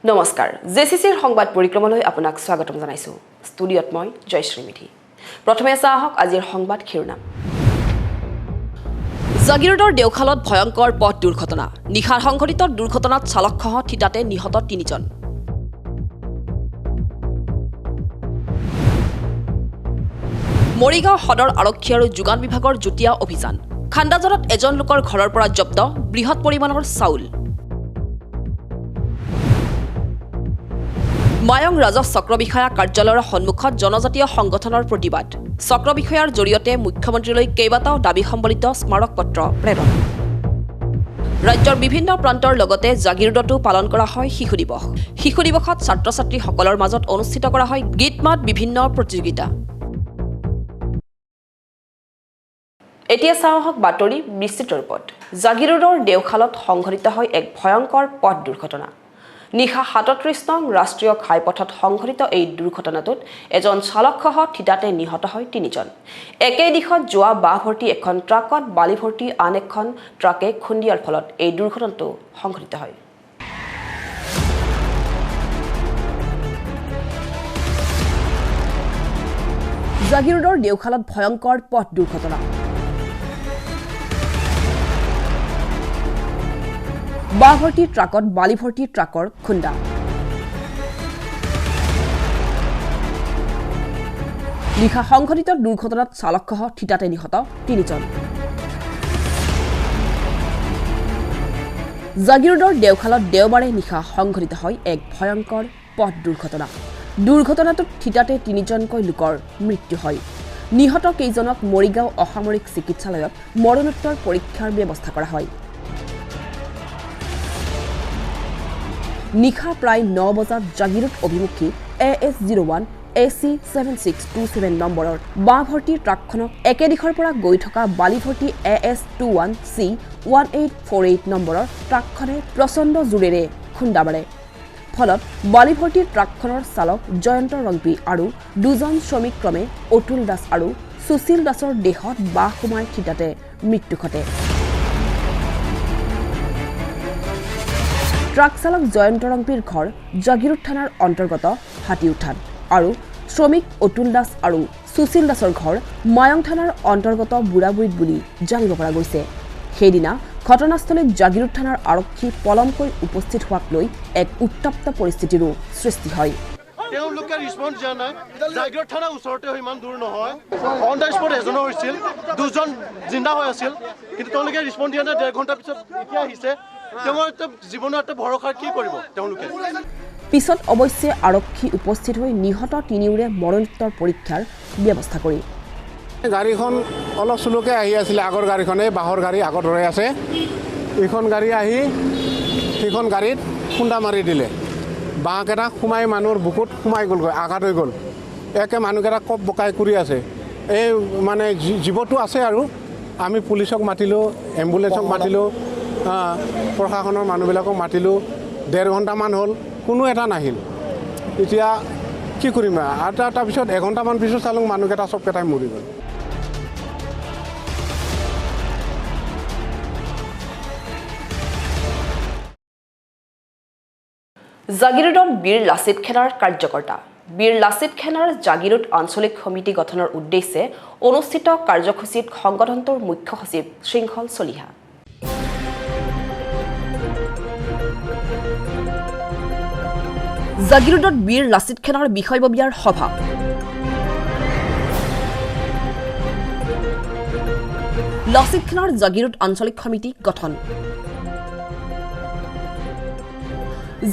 নমস্কাৰ জেচিচিৰ সংবাদ পৰিক্ৰমালৈ আপোনাক স্বাগতম জনাইছো ষ্টুডিঅত মই জয়শ্ৰী মিঠি প্ৰথমে চাহক আজিৰ সংবাদ শিৰোনাম জাগিৰোডৰ দেওখালত ভয়ংকৰ পথ দুৰ্ঘটনা নিখাৰ সংঘটিত দুৰ্ঘটনাত চালকসহ থিতাতে নিহত 3 জন মৰিগাঁও সদৰ আৰক্ষী আৰু যোগান বিভাগৰ যুটীয়া অভিযান খান্দাজৰত এজন লোকৰ ঘৰৰ পৰা জব্দ বৃহৎ পৰিমাণৰ চাউল মায়ং ৰাজহ চক্ৰ বিষয়া কাৰ্যালয়ৰ সন্মুখত জনজাতীয় সংগঠনৰ প্ৰতিবাদ চক্ৰ বিষয়াৰ জৰিয়তে মুখ্যমন্ত্ৰীলৈ কেইবাটাও দাবী সম্বলিত স্মাৰক পত্ৰ প্ৰেৰণ ৰাজ্যৰ বিভিন্ন প্ৰান্তৰ লগতে জাগিৰোডতো পালন কৰা হয় শিশু দিৱসত ছাত্ৰ-ছাত্ৰীসকলৰ মাজত অনুষ্ঠিত কৰা হয় গীত মাত বিভিন্ন প্ৰতিযোগিতা এতিয়া চাওক বাতৰি বিস্তৃত ৰূপত জাগিৰোডৰ দেওখালত সংঘটিত হয় এক ভয়ংকৰ পথ দুৰ্ঘটনা নিশা ৩৭ নং ৰাষ্ট্ৰীয় ঘাইপথত সংঘটিত এই দুৰ্ঘটনাটোত এজন চালকসহ থিতাতে নিহত হয় 3 জন একেই দিশত যোৱা বাহভৰ্তি এখন ট্ৰাকত বালি ভৰ্তি আন এখন ট্ৰাকে খুন্দিয়াৰ ফলত এই দুৰ্ঘটনাটো সংঘটিত হয় জাগিৰোডৰ দেওখালত ভয়ংকৰ পথ দুৰ্ঘটনা বাহভৰ্তি ট্ৰাকত বালি ভৰ্তি ট্ৰাকৰ খুন্দা নিশা সংঘটিত দুৰ্ঘটনাত চালকসহ থিতাতে নিহত 3 জন জাগিৰোডৰ দেওখালত দেওবাৰে নিশা সংঘটিত হয় এক ভয়ংকৰ পথ দুৰ্ঘটনাটোত থিতাতে 3 জনকৈ লোকৰ মৃত্যু হয় নিহত কেইজনক মৰিগাঁও অসামৰিক চিকিৎসালয়ত মৰণোত্তৰ পৰীক্ষাৰ ব্যৱস্থা কৰা হয় নিশা প্ৰায় 9 বজাত জাগিৰোড অভিমুখী AS01 AC7627 নম্বৰৰ বাহভৰ্তি ট্ৰাকখনক একে দিশৰ পৰা গৈ থকা বালি ভৰ্তি AS21C 1848 নম্বৰৰ ট্ৰাকখনে প্ৰচণ্ড জোৰেৰে খুন্দা মাৰে ফলত বালি ভৰ্তি ট্ৰাকখনৰ চালক জয়ন্ত ৰংপি আৰু 2 জন শ্ৰমিক ক্ৰমে অতুল দাস আৰু সুশীল দাসৰ দেহত বাহ সোমাই থিতাতে মৃত্যু ঘটে ট্ৰাক চালক জয়ন্ত ৰংপিৰ ঘৰ জাগিৰোড থানাৰ অন্তৰ্গত হাতীউঠান আৰু শ্ৰমিক অতুল দাস আৰু সুশীল দাসৰ ঘৰ মায়ং থানাৰ অন্তৰ্গত বুঢ়াবুৰিত বুলি জানিব পৰা গৈছে সেইদিনা ঘটনাস্থলীত জাগিৰোড থানাৰ আৰক্ষী পলমকৈ উপস্থিত হোৱাক লৈ এক উত্তপ্ত পৰিস্থিতিৰো সৃষ্টি হয় তেওঁলোকে ৰিসপন্স দিয়া নাই জাগিৰোড থানা ওচৰতে ইমান দূৰ নহয় অন দা স্পট এজন হৈছিল 2 জন জিন্দা হৈ আছিল কিন্তু তেওঁলোকে ৰিসপন্স দিয়া নাই 1.5 ঘণ্টা পিছত এতিয়া আহিছে তেওঁলোকে জীৱনত ভৰসা কি কৰিব তেওঁলোকে পিছত অৱশ্যে আৰক্ষী উপস্থিত হৈ নিহত 3ওৰে মৰণোত্তৰ পৰীক্ষাৰ ব্যৱস্থা কৰি গাড়ীখন অলপ চুলুকে আহি আছিল আগৰ গাড়ীখনে বাহৰ গাড়ী আগত ৰৈ আছে এইখন গাড়ী আহি সেইখন গাড়ীত খুন্দা মাৰি দিলে বাঁহকেইটা সোমাই মানুহৰ বুকুত সোমাই গ'লগৈ আঘাত হৈ গ'ল একে মানুহকেইটা কপ বকাই কৰি আছে এই মানে জীৱটো আছে আৰু আমি পুলিচক মাতিলোঁ এম্বুলেঞ্চক মাতিলোঁ প্ৰশাসনৰ মানুহবিলাকক মাতিলোঁ 1.5 ঘণ্টামান হ'ল কোনো এটা নাহিল এতিয়া কি কৰিম আৰু তাৰপিছত 1 ঘণ্টামান পিছত চালোঁ মানুহকেইটা চবকেইটাই মৰি গ'ল জাগিৰোডত বীৰ লাচিত খেনাৰ কাৰ্যকৰ্তা বীৰ লাচিত খেনাৰ জাগিৰোড আঞ্চলিক সমিতি গঠনৰ উদ্দেশ্যে অনুষ্ঠিত কাৰ্যসূচীত সংগঠনটোৰ মুখ্য সচিব শৃংখল চলিহা জাগিৰোডত বীৰ লাচিত খেনাৰ বিষয়ববীয়াৰ সভা লাচিত খেনাৰ জাগিৰোড আঞ্চলিক সমিতি গঠন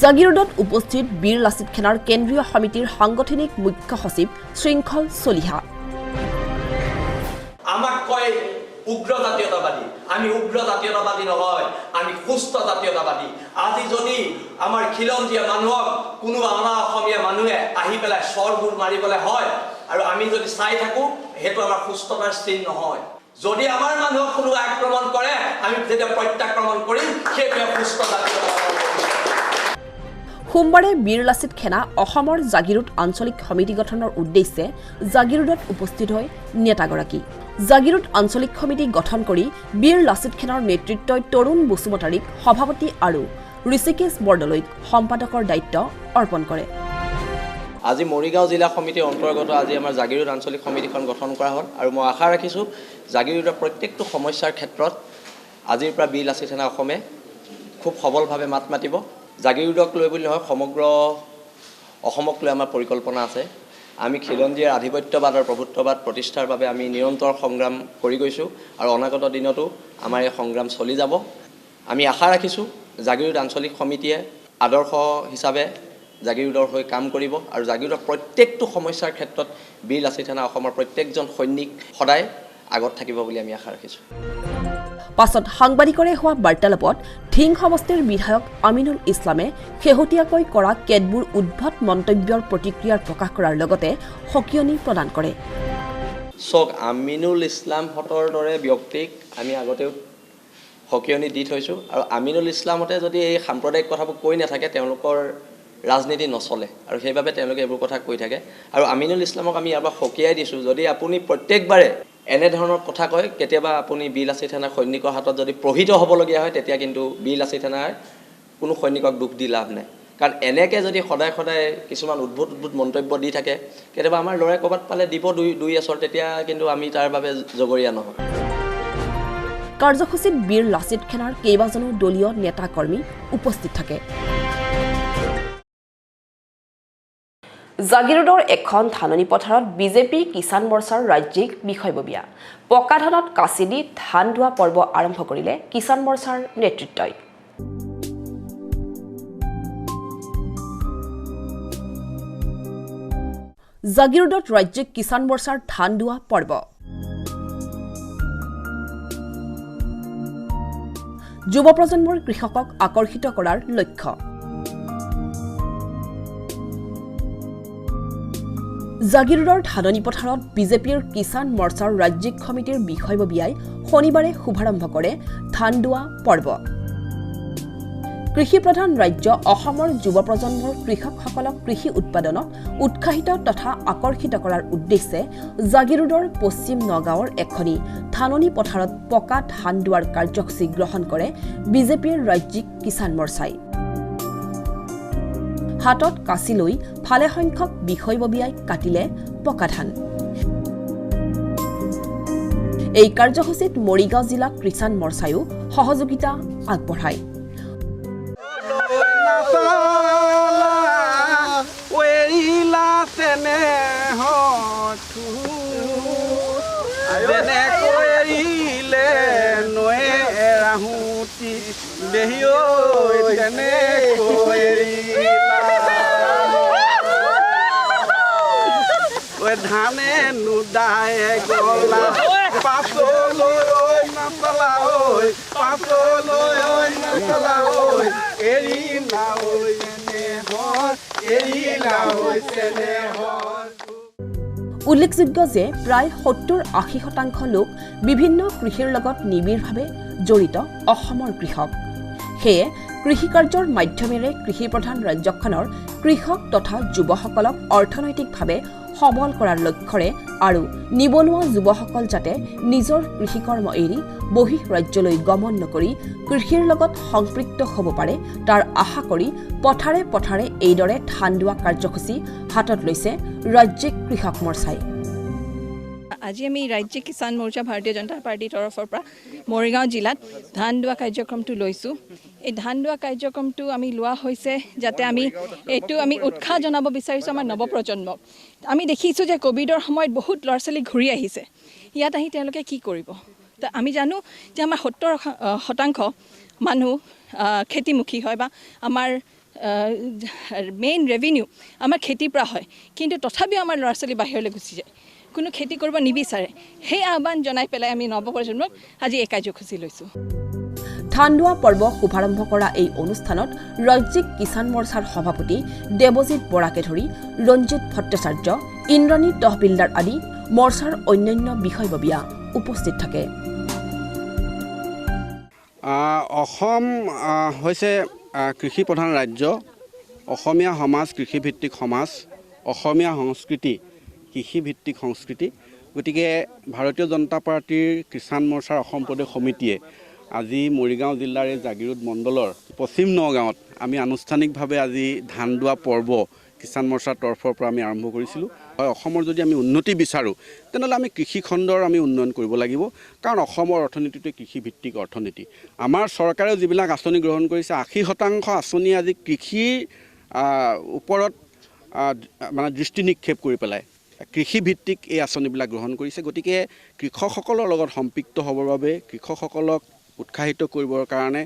জাগিৰোডত উপস্থিত বীৰ লাচিত খেনাৰ কেন্দ্ৰীয় সমিতিৰ সাংগঠনিক মুখ্য সচিব শৃংখল চলিহা আমাক কয় উগ্ৰ জাতীয়তাবাদী আমি উগ্ৰ জাতীয়তাবাদী নহয় আমি সুস্থ জাতীয়তাবাদী আজি যদি আমাৰ খিলঞ্জীয়া মানুহক কোনো আনা অসমীয়া মানুহে আহি পেলাই স্বৰবোৰ মাৰিবলৈ হয় আৰু আমি যদি চাই থাকো হেতু আমাৰ সুস্থতাৰ চিন নহয় যদি আমাৰ মানুহক কোনো আক্ৰমণ কৰে আমি যেতিয়া প্ৰত্যাক্ৰমণ কৰিম সেইটোৱে সুস্থ জাতীয়তাবাদী সোমবাৰে বীৰ লাচিত খেনা অসমৰ জাগিৰোড আঞ্চলিক সমিতি গঠনৰ উদ্দেশ্যে জাগিৰোডত উপস্থিত হৈ নেতাগৰাকী জাগিৰোড আঞ্চলিক সমিতি গঠন কৰি বীৰ লাচিত খেনাৰ নেতৃত্বই তৰুণ বসুমতাৰীক সভাপতি আৰু ঋষিকেশ বৰদলৈক সম্পাদকৰ দায়িত্ব অৰ্পণ কৰে। আজি মৰিগাঁও জিলা সমিতিৰ অন্তৰ্গত আজি আমাৰ জাগিৰোড আঞ্চলিক সমিতিখন গঠন কৰা হ'ল আৰু মই আশা ৰাখিছোঁ জাগিৰোডৰ প্ৰত্যেকটো সমস্যাৰ ক্ষেত্ৰত আজিৰ পৰা বীৰ লাচিত সেনা অসমে খুব সবলভাৱে মাত মাতিব। জাগিৰোডক লৈ বুলি নহয়, সমগ্ৰ অসমক লৈ আমাৰ পৰিকল্পনা আছে। আমি খিলঞ্জীয়াৰ আধিপত্যবাদ আৰু প্ৰভুত্ববাদ প্ৰতিষ্ঠাৰ বাবে আমি নিৰন্তৰ সংগ্ৰাম কৰি গৈছোঁ আৰু অনাগত দিনতো আমাৰ এই সংগ্ৰাম চলি যাব। আমি আশা ৰাখিছোঁ জাগিৰোড আঞ্চলিক সমিতিয়ে আদৰ্শ হিচাপে জাগিৰোডৰ হৈ কাম কৰিব আৰু জাগিৰোডৰ প্ৰত্যেকটো সমস্যাৰ ক্ষেত্ৰত বীৰ লাচিত সেনা অসমৰ প্ৰত্যেকজন সৈনিক সদায় আগত থাকিব বুলি আমি আশা ৰাখিছোঁ। পাছত সাংবাদিকৰে হোৱা বাৰ্তালাপত ধিং সমষ্টিৰ বিধায়ক আমিনুল ইছলামে শেহতীয়াকৈ কৰা কেতবোৰ উদ্ভট মন্তব্যৰ প্ৰতিক্ৰিয়াৰ প্ৰকাশ কৰাৰ লগতে সকিয়নি প্ৰদান কৰে। চাওক, আমিনুল ইছলামহঁতৰ দৰে ব্যক্তিক আমি আগতেও সকিয়নি দি থৈছোঁ আৰু আমিনুল ইছলামহঁতে যদি এই সাম্প্ৰদায়িক কথাবোৰ কৈ নাথাকে তেওঁলোকৰ ৰাজনীতি নচলে আৰু সেইবাবে তেওঁলোকে এইবোৰ কথা কৈ থাকে। আৰু আমিনুল ইছলামক আমি ইয়াৰ পৰা সকীয়াই দিছোঁ, যদি আপুনি প্ৰত্যেকবাৰে এনেধৰণৰ কথা কয়, কেতিয়াবা আপুনি বীৰ লাচিত সেনাৰ সৈনিকৰ হাতত যদি প্ৰহিত হ'বলগীয়া হয় তেতিয়া কিন্তু বীৰ লাচিত সেনাৰ কোনো সৈনিকক দুখ দি লাভ নাই। কাৰণ এনেকৈ যদি সদায় সদায় কিছুমান উদ্ভুত মন্তব্য দি থাকে, কেতিয়াবা আমাৰ ল'ৰাই ক'ৰবাত পালে দিব দুই এচৰ, তেতিয়া কিন্তু আমি তাৰ বাবে জগৰীয়া নহয়। কাৰ্যসূচীত বীৰ লাচিত সেনাৰ কেইবাজনো দলীয় নেতা কৰ্মী উপস্থিত থাকে। জাগিৰোডৰ এখন ধাননি পথাৰত বিজেপি কিষাণ মৰ্চাৰ ৰাজ্যিক বিষয়ববীয়া পকা ধানত কাচি দি ধান দোৱা পৰ্ব আৰম্ভ কৰিলে কিষাণ মৰ্চাৰ নেতৃত্বই। জাগিৰোডত ৰাজ্যিক কিষাণ মৰ্চাৰ ধান দোৱা পৰ্ব। যুৱ প্ৰজন্মৰ কৃষকক আকৰ্ষিত কৰাৰ লক্ষ্য। জাগিৰোডৰ ধাননি পথাৰত বিজেপিৰ কিষাণ মৰ্চাৰ ৰাজ্যিক সমিতিৰ বিষয়ববীয়াই শনিবাৰে শুভাৰম্ভ কৰে ধান দোৱা পৰ্ব। কৃষিপ্ৰধান ৰাজ্য অসমৰ যুৱ প্ৰজন্মৰ কৃষকসকলক কৃষি উৎপাদনত উৎসাহিত তথা আকৰ্ষিত কৰাৰ উদ্দেশ্যে জাগিৰোডৰ পশ্চিম নগাঁৱৰ এখনি ধাননি পথাৰত পকা ধান দোৱাৰ কাৰ্যসূচী গ্ৰহণ কৰে বিজেপিৰ ৰাজ্যিক কিষাণ মৰ্চাই। হাতত কাচি লৈ ভালেসংখ্যক বিষয়ববীয়াই কাটিলে পকা ধান। এই কাৰ্যসূচীত মৰিগাঁও জিলা কিষাণ মৰ্চায়ো সহযোগিতা আগবঢ়ায়। ধানে নুদায় গলা পাছলৈ নাচলা ঐ, পাছলৈ নাচলা ঐ, এৰি নাঐ এনেহৰ, এৰি নাঐ তেনেহৰ। উল্লেখযোগ্য যে প্ৰায় 70-80% লোক বিভিন্ন কৃষিৰ লগত নিবিড়ভাৱে জড়িত অসমৰ কৃষক। সেয়ে কৃষিকাৰ্যৰ মাধ্যমেৰে কৃষিপ্ৰধান ৰাজ্যখনৰ কৃষক তথা যুৱসকলক অৰ্থনৈতিকভাৱে সবল কৰাৰ লক্ষ্যৰে আৰু নিবনুৱা যুৱসকল যাতে নিজৰ কৃষিকৰ্ম এৰি বহিঃ ৰাজ্যলৈ গমন নকৰি কৃষিৰ লগত সম্পৃক্ত হ'ব পাৰে তাৰ আশা কৰি পথাৰে পথাৰে এইদৰে ধান দোৱা কাৰ্যসূচী হাতত লৈছে ৰাজ্যিক কৃষক মৰ্চাই। আজি আমি ৰাজ্যিক কিষাণ মৰ্চা ভাৰতীয় জনতা পাৰ্টিৰ তৰফৰ পৰা মৰিগাঁও জিলাত ধান দোৱা কাৰ্যক্ৰমটো লৈছোঁ। এই ধান দোৱা কাৰ্যক্ৰমটো আমি লোৱা হৈছে যাতে আমি উৎসাহ জনাব বিচাৰিছোঁ আমাৰ নৱপ্ৰজন্মক। আমি দেখিছোঁ যে ক'ভিডৰ সময়ত বহুত ল'ৰা ছোৱালী ঘূৰি আহিছে, ইয়াত আহি তেওঁলোকে কি কৰিব। তো আমি জানো যে আমাৰ 70% মানুহ খেতিমুখী হয় বা আমাৰ মেইন ৰেভিনিউ আমাৰ খেতিৰ পৰা হয়, কিন্তু তথাপিও আমাৰ ল'ৰা ছোৱালী বাহিৰলৈ গুচি যায়, কোনো খেতি কৰিব নিবিচাৰে। সেই আহ্বান জনাই পেলাই আমি নৱপ্ৰজন্মক আজি এই কাৰ্যসূচী লৈছোঁ। ধান দোৱা পৰ্ব শুভাৰম্ভ কৰা এই অনুষ্ঠানত ৰাজ্যিক কিষাণ মৰ্চাৰ সভাপতি দেৱজিৎ বৰাকে ধৰি ৰঞ্জিত ভট্টাচাৰ্য, ইন্দ্ৰাণী তহবিলদাৰ আদি মৰ্চাৰ অন্যান্য বিষয়ববীয়া উপস্থিত থাকে। অসম হৈছে কৃষি প্ৰধান ৰাজ্য। অসমীয়া সমাজ কৃষিভিত্তিক সমাজ, অসমীয়া সংস্কৃতি কৃষিভিত্তিক সংস্কৃতি। গতিকে ভাৰতীয় জনতা পাৰ্টীৰ কিষাণ মৰ্চাৰ অসম প্ৰদেশ সমিতিয়ে আজি মৰিগাঁও জিলাৰ এই জাগিৰোড মণ্ডলৰ পশ্চিম নগাঁৱত আমি আনুষ্ঠানিকভাৱে আজি ধান দোৱা পৰ্ব কিষাণ মৰ্চাৰ তৰফৰ পৰা আমি আৰম্ভ কৰিছিলোঁ। হয়, অসমৰ যদি আমি উন্নতি বিচাৰোঁ তেনেহ'লে আমি কৃষি খণ্ডৰ আমি উন্নয়ন কৰিব লাগিব, কাৰণ অসমৰ অৰ্থনীতিটোৱে কৃষিভিত্তিক অৰ্থনীতি। আমাৰ চৰকাৰে যিবিলাক আঁচনি গ্ৰহণ কৰিছে 80% আঁচনি আজি কৃষিৰ ওপৰত মানে দৃষ্টি নিক্ষেপ কৰি পেলাই কৃষিভিত্তিক এই আঁচনিবিলাক গ্ৰহণ কৰিছে। গতিকে কৃষকসকলৰ লগত সম্পৃক্ত হ'বৰ বাবে, কৃষকসকলক উৎসাহিত কৰিবৰ কাৰণে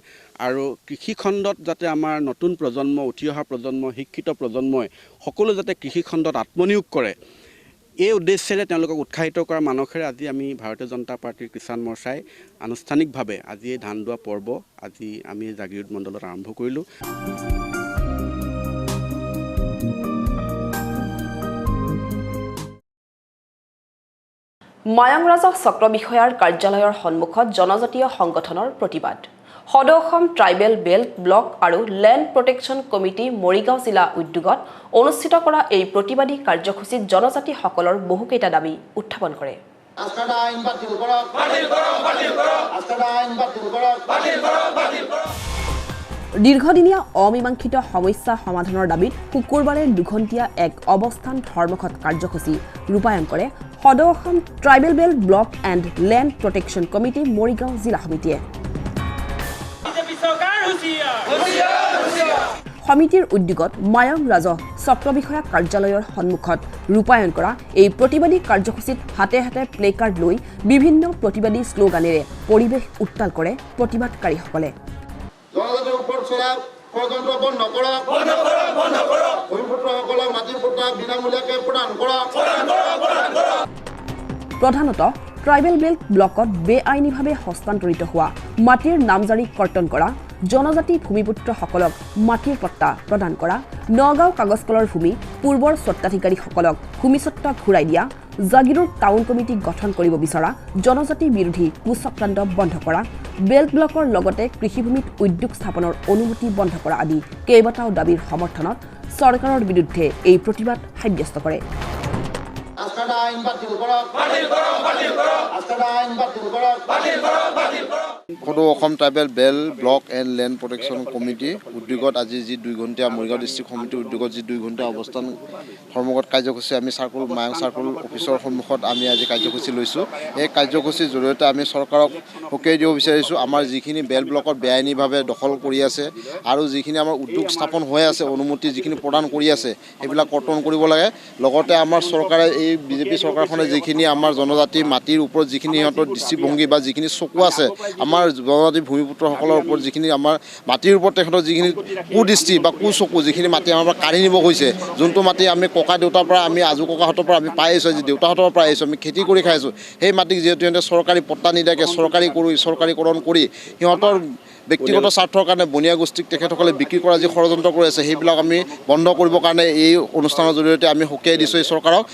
আৰু কৃষিখণ্ডত যাতে আমাৰ নতুন প্ৰজন্ম, উঠি অহা প্ৰজন্ম, শিক্ষিত প্ৰজন্মই সকলো যাতে কৃষিখণ্ডত আত্মনিয়োগ কৰে, এই উদ্দেশ্যেৰে তেওঁলোকক উৎসাহিত কৰাৰ মানসেৰে আজি আমি ভাৰতীয় জনতা পাৰ্টীৰ কিষাণ মৰ্চাই আনুষ্ঠানিকভাৱে আজি এই ধান দোৱা পৰ্ব আজি আমি জাগিৰোড মণ্ডলত আৰম্ভ কৰিলোঁ। মায়ং ৰাজহ চক্ৰ বিষয়াৰ কাৰ্যালয়ৰ সন্মুখত জনজাতীয় সংগঠনৰ প্ৰতিবাদ। সদৌ অসম ট্ৰাইবেল বেল্ট ব্লক আৰু লেণ্ড প্ৰটেকশ্যন কমিটি মৰিগাঁও জিলা উদ্যোগত অনুষ্ঠিত কৰা এই প্ৰতিবাদী কাৰ্যসূচীত জনজাতিসকলৰ বহুকেইটা দাবী উত্থাপন কৰে। দীৰ্ঘদিনীয়া অমীমাংসিত সমস্যা সমাধানৰ দাবীত শুকুৰবাৰে দুঘণ্টীয়া এক অৱস্থান ধৰ্মঘট কাৰ্যসূচী ৰূপায়ণ কৰে সদৌ Assam tribal belt block and land protection committee Morigaon জিলা সমিতিয়ে। সমিতিৰ উদ্যোগত মায়ং ৰাজহ চক্ৰ বিষয়া কাৰ্যালয়ৰ সন্মুখত ৰূপায়ণ কৰা এই প্ৰতিবাদী কাৰ্যসূচীত হাতে হাতে প্লে কাৰ্ড লৈ বিভিন্ন প্ৰতিবাদী শ্লোগানেৰে পৰিৱেশ উত্তাল কৰে প্ৰতিবাদকাৰীসকলে। জনজাতিৰ ওপৰত চলা ষড়যন্ত্ৰ বন্ধ কৰক, ভূমিপুত্ৰসকলক মাটিৰ পট্টা বিনামূলীয়াকৈ প্ৰদান কৰক। প্ৰধানতঃ ট্ৰাইবেল বেল্ট ব্লকত বেআইনীভাৱে হস্তান্তৰিত হোৱা মাটিৰ নামজাৰি কৰ্তন কৰা, জনজাতি ভূমিপুত্ৰসকলক মাটিৰ পট্টা প্ৰদান কৰা, নগাঁও কাগজ কলৰ ভূমি পূৰ্বৰ স্বত্বাধিকাৰীসকলক ভূমিস্বত্ব ঘূৰাই দিয়া, জাগিৰোড টাউন কমিটি গঠন কৰিব বিচৰা, জনজাতি বিৰোধী কুচক্ৰান্ত বন্ধ কৰা, বেল্ট ব্লকৰ লগতে কৃষিভূমিত উদ্যোগ স্থাপনৰ অনুমতি বন্ধ কৰা আদি কেইবাটাও দাবীৰ সমৰ্থনত চৰকাৰৰ বিৰুদ্ধে এই প্ৰতিবাদ সাব্যস্ত কৰে। সদৌ Assam tribal belt block and land protection committee উদ্যোগত আজি যি 2 ঘণ্টীয়া মৰিগাঁও ডিষ্ট্ৰিক্ট সমিতিৰ উদ্যোগত যি 2 ঘণ্টীয়া অৱস্থান ধৰ্মঘট কাৰ্যসূচী আমি মায়ং চাৰ্কল অফিচৰ সন্মুখত আমি আজি কাৰ্যসূচী লৈছোঁ। এই কাৰ্যসূচীৰ জৰিয়তে আমি চৰকাৰক সকীয়াই দিব বিচাৰিছোঁ আমাৰ যিখিনি বেল্ট ব্লকত বেআইনীভাৱে দখল কৰি আছে আৰু যিখিনি আমাৰ উদ্যোগ স্থাপন হৈ আছে, অনুমতি যিখিনি প্ৰদান কৰি আছে সেইবিলাক কৰ্তন কৰিব লাগে। লগতে আমাৰ চৰকাৰে এই বিজেপি চৰকাৰখনে যিখিনি আমাৰ জনজাতি মাটিৰ ওপৰত যিখিনি সিহঁতৰ দৃষ্টিভংগী বা যিখিনি চকু আছে, আমাৰ জনজাতি ভূমিপুত্ৰসকলৰ ওপৰত যিখিনি আমাৰ মাটিৰ ওপৰত তেখেতৰ যিখিনি কুদৃষ্টি বা কুচকু যিখিনি মাটি আমাৰ পৰা কাঢ়ি নিব গৈছে, যোনটো মাটি আমি ককা দেউতাৰ পৰা আমি আজু ককাহঁতৰ পৰা আমি পাই আহিছোঁ, আজি দেউতাহঁতৰ পৰা আহিছোঁ, আমি খেতি কৰি খাই আছোঁ, সেই মাটিক যিহেতু সিহঁতে চৰকাৰী পট্টা নিদিয়াকৈ চৰকাৰীকৰণ কৰি সিহঁতৰ ব্যক্তিগত স্বাৰ্থৰ কাৰণে বনিয়া গোষ্ঠীক তেখেতসকলে বিক্ৰী কৰা যি ষড়যন্ত্ৰ কৰি আছে সেইবিলাক আমি বন্ধ কৰিবৰ কাৰণে এই অনুষ্ঠানৰ জৰিয়তে আমি সকীয়াই দিছোঁ এই চৰকাৰক।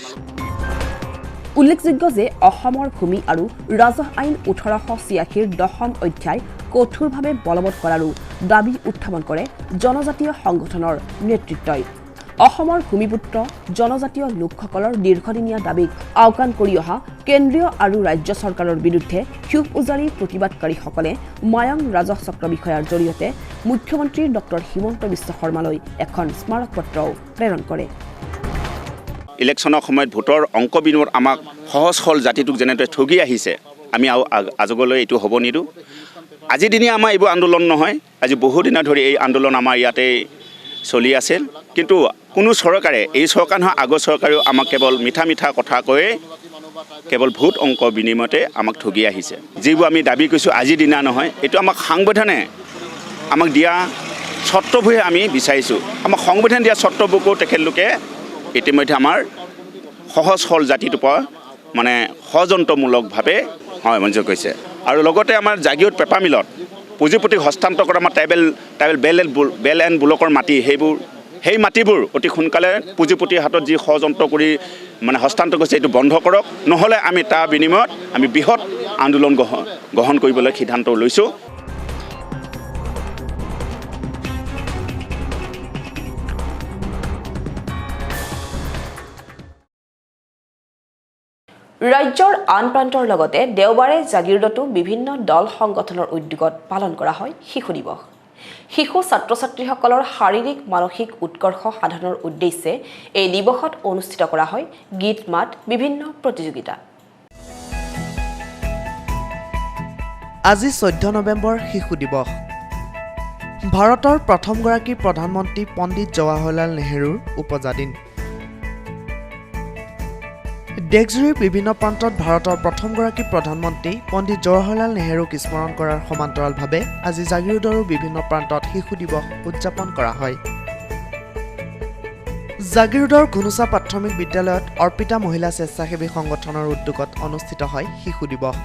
উল্লেখযোগ্য যে অসমৰ ভূমি আৰু ৰাজহ আইন 1886ৰ 10ম অধ্যায় কঠোৰভাৱে বলবৎ কৰাৰো দাবী উত্থাপন কৰে জনজাতীয় সংগঠনৰ নেতৃত্বই। অসমৰ ভূমিপুত্ৰ জনজাতীয় লোকসকলৰ দীৰ্ঘদিনীয়া দাবীক আওকাণ কৰি অহা কেন্দ্ৰীয় আৰু ৰাজ্য চৰকাৰৰ বিৰুদ্ধে ক্ষোভ উজাৰি প্ৰতিবাদকাৰীসকলে মায়ং ৰাজহ চক্ৰ বিষয়াৰ জৰিয়তে মুখ্যমন্ত্ৰী ডক্টৰ হিমন্ত বিশ্ব শৰ্মালৈ এখন স্মাৰক পত্ৰও প্ৰেৰণ কৰে। ইলেকশ্যনৰ সময়ত ভোটৰ অংক বিনিময়ত আমাক সহজ সৰল জাতিটোক যেনেদৰে ঠগি আহিছে, আমি আজগলৈ এইটো হ'ব নিদিওঁ। আজিদিনীয়া আমাৰ এইবোৰ আন্দোলন নহয়, আজি বহুদিনা ধৰি এই আন্দোলন আমাৰ ইয়াতে চলি আছিল। কিন্তু কোনো চৰকাৰে, এই চৰকাৰ নহয় আগৰ চৰকাৰেও আমাক কেৱল মিঠা মিঠা কথা কৈয়ে কেৱল ভোট অংক বিনিময়তে আমাক ঠগি আহিছে। যিবোৰ আমি দাবী কৰিছোঁ আজিৰ দিনা নহয়, এইটো আমাক সাংবিধানে আমাক দিয়া চৰ্তবোৰহে আমি বিচাৰিছোঁ। আমাক সংবিধান দিয়া চৰ্তবোৰকো তেখেতলোকে ইতিমধ্যে আমাৰ সহজ সৰল জাতিটোৰ পৰা মানে ষড়যন্ত্ৰমূলকভাৱে মঞ্জুৰ কৰিছে। আৰু লগতে আমাৰ জাগিৰোড পেপাৰ মিলত পুঁজিপতি হস্তান্তৰ কৰা আমাৰ ট্ৰাইবেল বেল এণ্ড ব্লকৰ মাটি, সেই মাটিবোৰ অতি সোনকালে পুঁজিপতিৰ হাতত যি ষড়যন্ত্ৰ কৰি মানে হস্তান্তৰ কৰিছে এইটো বন্ধ কৰক, নহ'লে আমি তাৰ বিনিময়ত আমি বৃহৎ আন্দোলন গ্ৰহণ কৰিবলৈ সিদ্ধান্ত লৈছোঁ। ৰাজ্যৰ আন প্ৰান্তৰ লগতে দেওবাৰে জাগিৰোডতো বিভিন্ন দল সংগঠনৰ উদ্যোগত পালন কৰা হয় শিশু দিৱস। শিশু ছাত্ৰ-ছাত্ৰীসকলৰ শাৰীৰিক মানসিক উৎকৰ্ষ সাধনৰ উদ্দেশ্যে এই দিৱসত অনুষ্ঠিত কৰা হয় গীত মাত বিভিন্ন প্ৰতিযোগিতা। আজি 14 নৱেম্বৰ শিশু দিৱস। ভাৰতৰ প্ৰথমগৰাকী প্ৰধানমন্ত্ৰী পণ্ডিত জৱাহৰলাল নেহৰুৰ উপজা দিন। দেশজুৰি বিভিন্ন প্ৰান্তত ভাৰতৰ প্ৰথমগৰাকী প্ৰধানমন্ত্ৰী পণ্ডিত জৱাহৰলাল নেহৰুক স্মৰণ কৰাৰ সমান্তৰালভাৱে আজি জাগিৰোডৰো বিভিন্ন প্ৰান্তত শিশু দিৱস উদযাপন কৰা হয়। জাগিৰোডৰ ঘুনুচা প্ৰাথমিক বিদ্যালয়ত অৰ্পিতা মহিলা স্বেচ্ছাসেৱী সংগঠনৰ উদ্যোগত অনুষ্ঠিত হয় শিশু দিৱস।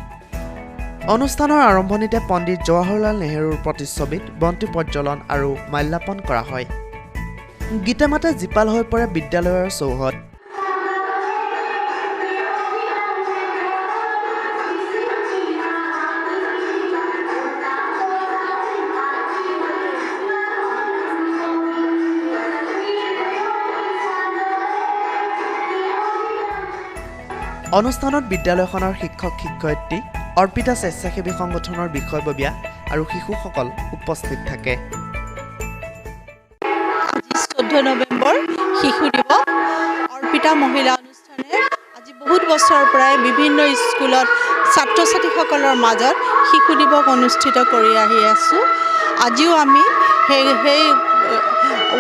অনুষ্ঠানৰ আৰম্ভণিতে পণ্ডিত জৱাহৰলাল নেহৰুৰ প্ৰতিচ্ছবিত বন্তি প্ৰজ্বলন আৰু মাল্যাৰ্পণ কৰা হয়। গীতে মাতে জীপাল হৈ পৰে বিদ্যালয়ৰ চৌহদ। অনুষ্ঠানত বিদ্যালয়খনৰ শিক্ষক-শিক্ষয়িত্ৰী, অৰ্পিতা স্বেচ্ছাসেৱী সংগঠনৰ বিষয়ববীয়া আৰু শিশুসকল উপস্থিত থাকে। 14 নৱেম্বৰ শিশু দিৱস অৰ্পিতা মহিলা অনুষ্ঠানে আজি বহুত বছৰৰ পৰাই বিভিন্ন স্কুলত ছাত্ৰ ছাত্ৰীসকলৰ মাজত শিশু দিৱস অনুষ্ঠিত কৰি আহি আছোঁ। আজিও আমি সেই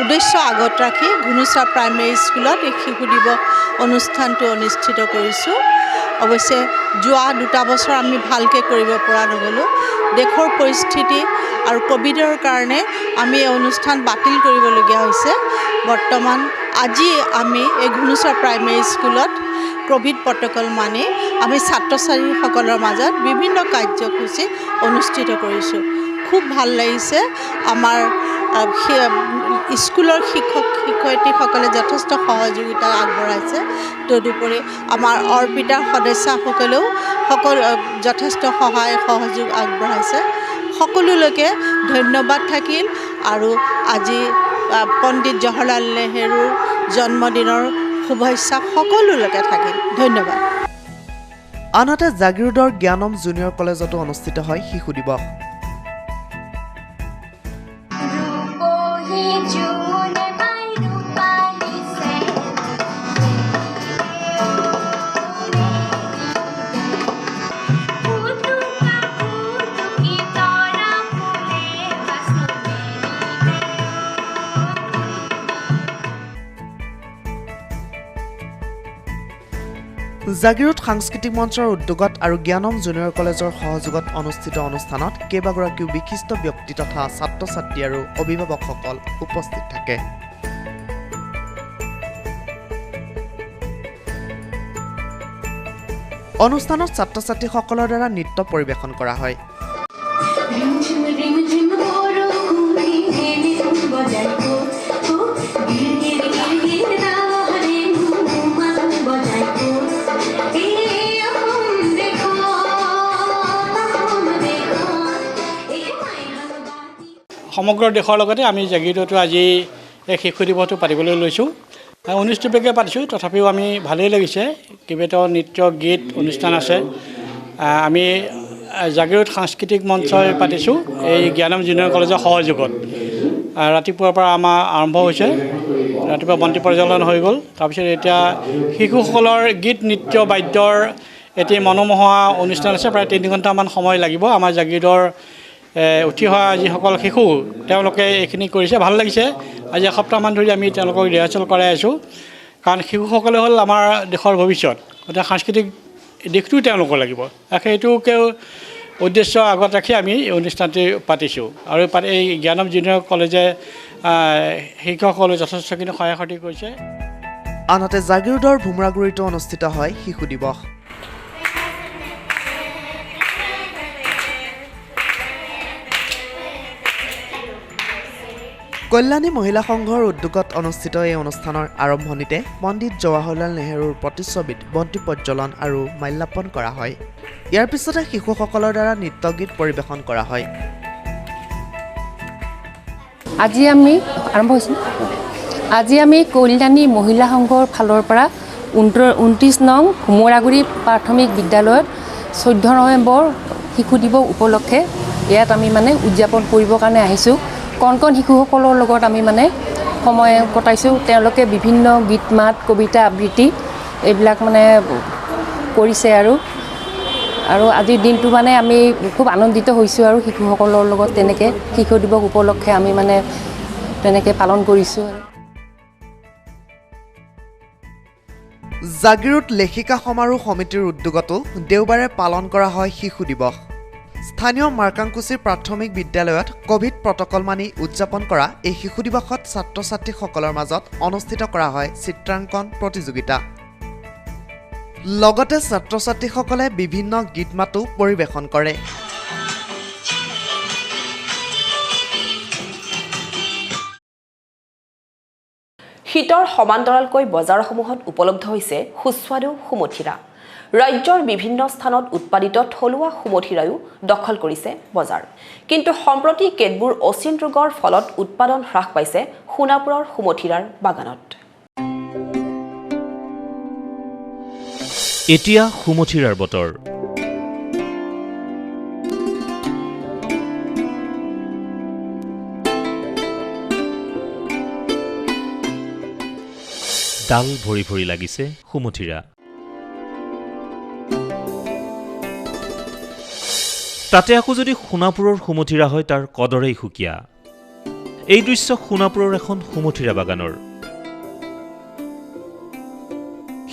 উদ্দেশ্য আগত ৰাখি ঘুনুচা প্ৰাইমেৰী স্কুলত এই শিশু দিৱস অনুষ্ঠানটো অনুষ্ঠিত কৰিছোঁ। অৱশ্যে যোৱা 2 বছৰ আমি ভালকৈ কৰিব পৰা নগ'লোঁ। দেশৰ পৰিস্থিতি আৰু ক'ভিডৰ কাৰণে আমি এই অনুষ্ঠান বাতিল কৰিবলগীয়া হৈছে। বৰ্তমান আজি আমি এই ঘুনুচা প্ৰাইমেৰী স্কুলত ক'ভিড প্ৰট'কল মানি আমি ছাত্ৰ ছাত্ৰীসকলৰ মাজত বিভিন্ন কাৰ্যসূচী অনুষ্ঠিত কৰিছোঁ। খুব ভাল লাগিছে। আমাৰ স্কুলৰ শিক্ষক-শিক্ষয়িত্ৰীসকলে যথেষ্ট সহযোগিতা আগবঢ়াইছে। তদুপৰি আমাৰ অৰ্পিতাৰ সদস্যসকলেও যথেষ্ট সহায় সহযোগ আগবঢ়াইছে। সকলোলৈকে ধন্যবাদ থাকিল আৰু আজি পণ্ডিত জৱাহৰলাল নেহৰুৰ জন্মদিনৰ শুভেচ্ছা সকলোলৈকে থাকিল। ধন্যবাদ। আনহাতে জাগিৰোডৰ জ্ঞানম জুনিয়ৰ কলেজতো অনুষ্ঠিত হয় শিশু দিৱস। জাগিৰোড সাংস্কৃতিক মঞ্চৰ উদ্যোগত আৰু জ্ঞানম জুনিয়ৰ কলেজৰ সহযোগত অনুষ্ঠিত অনুষ্ঠানত কেইবাগৰাকীও বিশিষ্ট ব্যক্তি তথা ছাত্ৰ-ছাত্ৰী আৰু অভিভাৱকসকল উপস্থিত থাকে। অনুষ্ঠানত ছাত্ৰ-ছাত্ৰীসকলৰ দ্বাৰা নৃত্য পৰিৱেশন কৰা হয়। সমগ্ৰ দেশৰ লগতে আমি জাগিৰোডতো আজি এই শিশু দিৱসটো পাতিবলৈ লৈছোঁ। অনুষ্ঠিতভাৱে পাতিছোঁ, তথাপিও আমি ভালেই লাগিছে। কেইবাটাও নৃত্য গীত অনুষ্ঠান আছে। আমি জাগিৰোড সাংস্কৃতিক মঞ্চই পাতিছোঁ এই জ্ঞানম জুনিয়ৰ কলেজৰ সহযোগত। ৰাতিপুৱাৰ পৰা আমাৰ আৰম্ভ হৈছে। ৰাতিপুৱা বন্তি প্ৰজ্বলন হৈ গ'ল। তাৰপিছত এতিয়া শিশুসকলৰ গীত নৃত্য বাদ্যৰ এটি মনোমোহা অনুষ্ঠান আছে। প্ৰায় 3 ঘণ্টামান সময় লাগিব। আমাৰ জাগিৰোডৰ উঠি অহা যিসকল শিশু তেওঁলোকে এইখিনি কৰিছে, ভাল লাগিছে। আজি এসপ্তাহমান ধৰি আমি তেওঁলোকক ৰিহাৰ্চেল কৰাই আছোঁ। কাৰণ শিশুসকলে হ'ল আমাৰ দেশৰ ভৱিষ্যত। গতিকে সাংস্কৃতিক দিশটোও তেওঁলোকৰ লাগিব। সেইটোকে উদ্দেশ্য আগত ৰাখি আমি এই অনুষ্ঠানটি পাতিছোঁ। আৰু এই জ্ঞানম জুনিয়ৰ কলেজে শিক্ষকসকলে যথেষ্টখিনি সহায় সহযোগ কৰিছে। আনহাতে জাগিৰোডৰ ভুমৰাগুৰিতো অনুষ্ঠিত হয় শিশু দিৱস। কল্যাণী মহিলা সংঘৰ উদ্যোগত অনুষ্ঠিত এই অনুষ্ঠানৰ আৰম্ভণিতে পণ্ডিত জৱাহৰলাল নেহৰুৰ প্ৰতিচ্ছবিত বন্তি প্ৰজ্বলন আৰু মাল্যাৰ্পণ কৰা হয়। ইয়াৰ পিছতে শিশুসকলৰ দ্বাৰা নৃত্য গীত পৰিৱেশন কৰা হয়। আজি আমি কল্যাণী মহিলা সংঘৰ ফালৰ পৰা 29 নং ঘুমৰাগুৰি প্ৰাথমিক বিদ্যালয়ত 14 নৱেম্বৰ শিশু দিৱস উপলক্ষে ইয়াত আমি মানে উদযাপন কৰিবৰ কাৰণে আহিছোঁ। কণ শিশুসকলৰ লগত আমি মানে সময় কটাইছোঁ। তেওঁলোকে বিভিন্ন গীত মাত কবিতা আবৃত্তি এইবিলাক মানে কৰিছে আৰু আজিৰ দিনটো মানে আমি খুব আনন্দিত হৈছোঁ আৰু শিশুসকলৰ লগত তেনেকৈ শিশু দিৱস উপলক্ষে আমি মানে তেনেকৈ পালন কৰিছোঁ। জাগিৰোড লেখিকা সমাৰোহ সমিতিৰ উদ্যোগতো দেওবাৰে পালন কৰা হয় শিশু দিৱস। স্থানীয় মাৰ্কাংকুচিৰ প্ৰাথমিক বিদ্যালয়ত কোভিড প্ৰটকল মানি উদযাপন কৰা এই শিশু দিৱসত ছাত্ৰ ছাত্ৰীসকলৰ মাজত অনুষ্ঠিত কৰা হয় চিত্ৰাংকন প্ৰতিযোগিতা। লগতে ছাত্ৰ ছাত্ৰীসকলে বিভিন্ন গীত মাতো পৰিৱেশন কৰে। শীতৰ সমান্তৰালকৈ বজাৰসমূহত উপলব্ধ হৈছে সুস্বাদু সুমথিৰা। ৰাজ্যৰ বিভিন্ন স্থানত উৎপাদিত থলুৱা সুমথিৰায়ো দখল কৰিছে বজাৰ। কিন্তু সম্প্ৰতি কেতবোৰ অচিন ৰোগৰ ফলত উৎপাদন হ্ৰাস পাইছে সোণাপুৰৰ সুমথিৰাৰ বাগানত। এতিয়া সুমথিৰাৰ বতৰ। ডাল ভৰি ভৰি লাগিছে সুমথিৰা। তাতে আকৌ যদি সোণাপুৰৰ সুমথিৰা হয় তাৰ কদৰেই সুকীয়া। এই দৃশ্য সোণাপুৰৰ এখন সুমথিৰা বাগানৰ।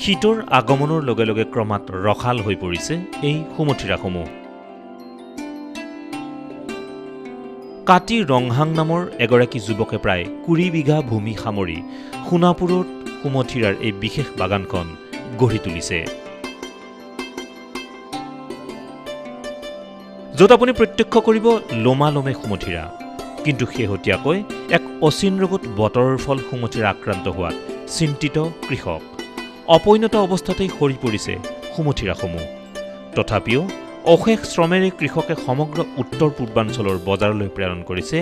শীতৰ আগমনৰ লগে লগে ক্ৰমাৎ ৰসাল হৈ পৰিছে এই সুমথিৰাসমূহ। কাটি ৰংহাং নামৰ এগৰাকী যুৱকে প্ৰায় 20 বিঘা ভূমি সামৰি সোণাপুৰত সুমথিৰাৰ এই বিশেষ বাগানখন গঢ়ি তুলিছে, য'ত আপুনি প্ৰত্যক্ষ কৰিব লোমালোমে সুমথিৰা। কিন্তু শেহতীয়াকৈ এক অচিন ৰোগত বতৰৰ ফল সুমথিৰা আক্ৰান্ত হোৱাত চিন্তিত কৃষক। অপৰিণত অৱস্থাতেই সৰি পৰিছে সুমথিৰাসমূহ। তথাপিও অশেষ শ্ৰমেৰে কৃষকে সমগ্ৰ উত্তৰ পূৰ্বাঞ্চলৰ বজাৰলৈ প্ৰেৰণ কৰিছে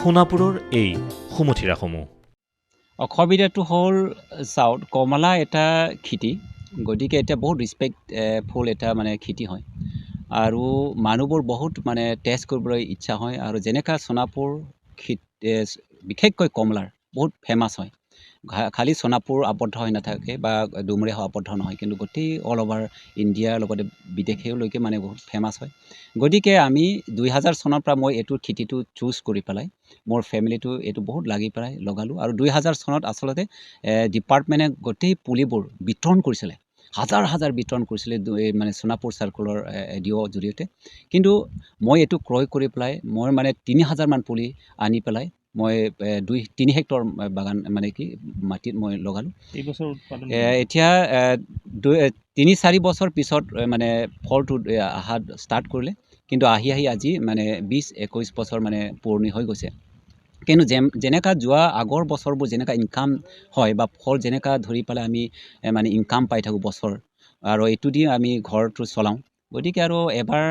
সোণাপুৰৰ এই সুমথিৰাসমূহ। অসুবিধাটো হ'ল চাউথ কমলা এটা খেতি, গতিকে এতিয়া বহুত ৰিচপেক্টফুল এটা মানে খেতি হয় আৰু মানুহবোৰ বহুত মানে টেষ্ট কৰিবলৈ ইচ্ছা হয়। আৰু যেনেকুৱা সোণাপুৰ বিশেষকৈ কমলাৰ বহুত ফেমাছ হয়। খালি সোণাপুৰ আবদ্ধ হৈ নাথাকে বা ডুমুৰিয়া আবদ্ধ নহয়, কিন্তু গোটেই অল অভাৰ ইণ্ডিয়াৰ লগতে বিদেশেলৈকে মানে বহুত ফেমাছ হয়। গতিকে আমি 2000 চনৰ পৰা মই এইটো খেতিটো চুজ কৰি পেলাই মোৰ ফেমিলিটো এইটো বহুত লাগি পেলাই লগালোঁ। আৰু 2000 চনত আচলতে ডিপাৰ্টমেণ্টে গোটেই পুলিবোৰ বিতৰণ কৰিছিলে, হাজাৰ বিতৰণ কৰিছিলে মানে সোণাপুৰ চাৰ্কুলৰ এডিঅ'ৰ জৰিয়তে। কিন্তু মই এইটো ক্ৰয় কৰি পেলাই মই মানে 3000 মান পুলি আনি পেলাই মই 2-3 হেক্টৰ বাগান মানে কি মাটিত মই লগালোঁ। এতিয়া 3-4 বছৰ পিছত মানে ফলটো অহা ষ্টাৰ্ট কৰিলে, কিন্তু আহি আজি মানে 20-21 বছৰ মানে পুৰণি হৈ গৈছে। কিন্তু যেনেকুৱা যোৱা আগৰ বছৰবোৰ যেনেকুৱা ইনকাম হয় বা ফল যেনেকুৱা ধৰি পেলাই আমি মানে ইনকাম পাই থাকোঁ বছৰ, আৰু এইটো দি আমি ঘৰটো চলাওঁ। গতিকে আৰু এবাৰ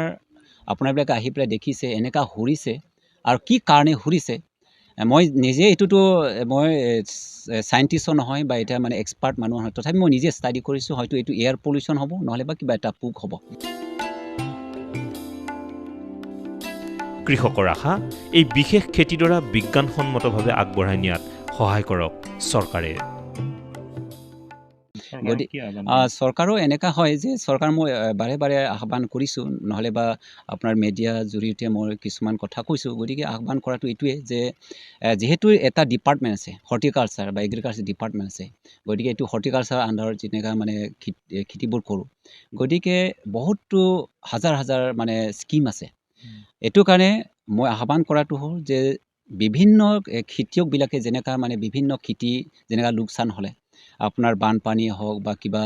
আপোনালোকে আহি পেলাই দেখিছে এনেকুৱা হুৰিছে, আৰু কি কাৰণে হুৰিছে মই নিজে এইটোতো মই চাইণ্টিষ্টো নহয় বা এটা মানে এক্সপাৰ্ট মানুহ নহয়, তথাপি মই নিজে ষ্টাডি কৰিছোঁ। হয়তো এইটো এয়াৰ পলিউশ্যন হ'ব, নহ'লে বা কিবা এটা পোক হ'ব। কৃষকৰ আশা এই বিশেষ খেতিডৰা বিজ্ঞানসন্মতভাৱে আগবঢ়াই নিয়াত সহায় কৰক চৰকাৰে। চৰকাৰো এনেকুৱা হয় যে চৰকাৰ মই বাৰে আহ্বান কৰিছোঁ, নহ'লে বা আপোনাৰ মিডিয়াৰ জৰিয়তে মই কিছুমান কথা কৈছোঁ। গতিকে আহ্বান কৰাটো এইটোৱে যে যিহেতু এটা ডিপাৰ্টমেণ্ট আছে, হৰ্টিকালচাৰ বা এগ্ৰিকালচাৰ ডিপাৰ্টমেণ্ট আছে, গতিকে এইটো হৰ্টিকালচাৰ আণ্ডাৰত যেনেকুৱা মানে খেতিবোৰ কৰোঁ, গতিকে বহুতো হাজাৰ মানে স্কিম আছে। এইটো কাৰণে মই আহ্বান কৰাটো হ'ল যে বিভিন্ন খেতিয়কবিলাকে যেনেকুৱা মানে বিভিন্ন খেতি যেনেকুৱা লোকচান হ'লে, আপোনাৰ বানপানীয়ে হওক বা কিবা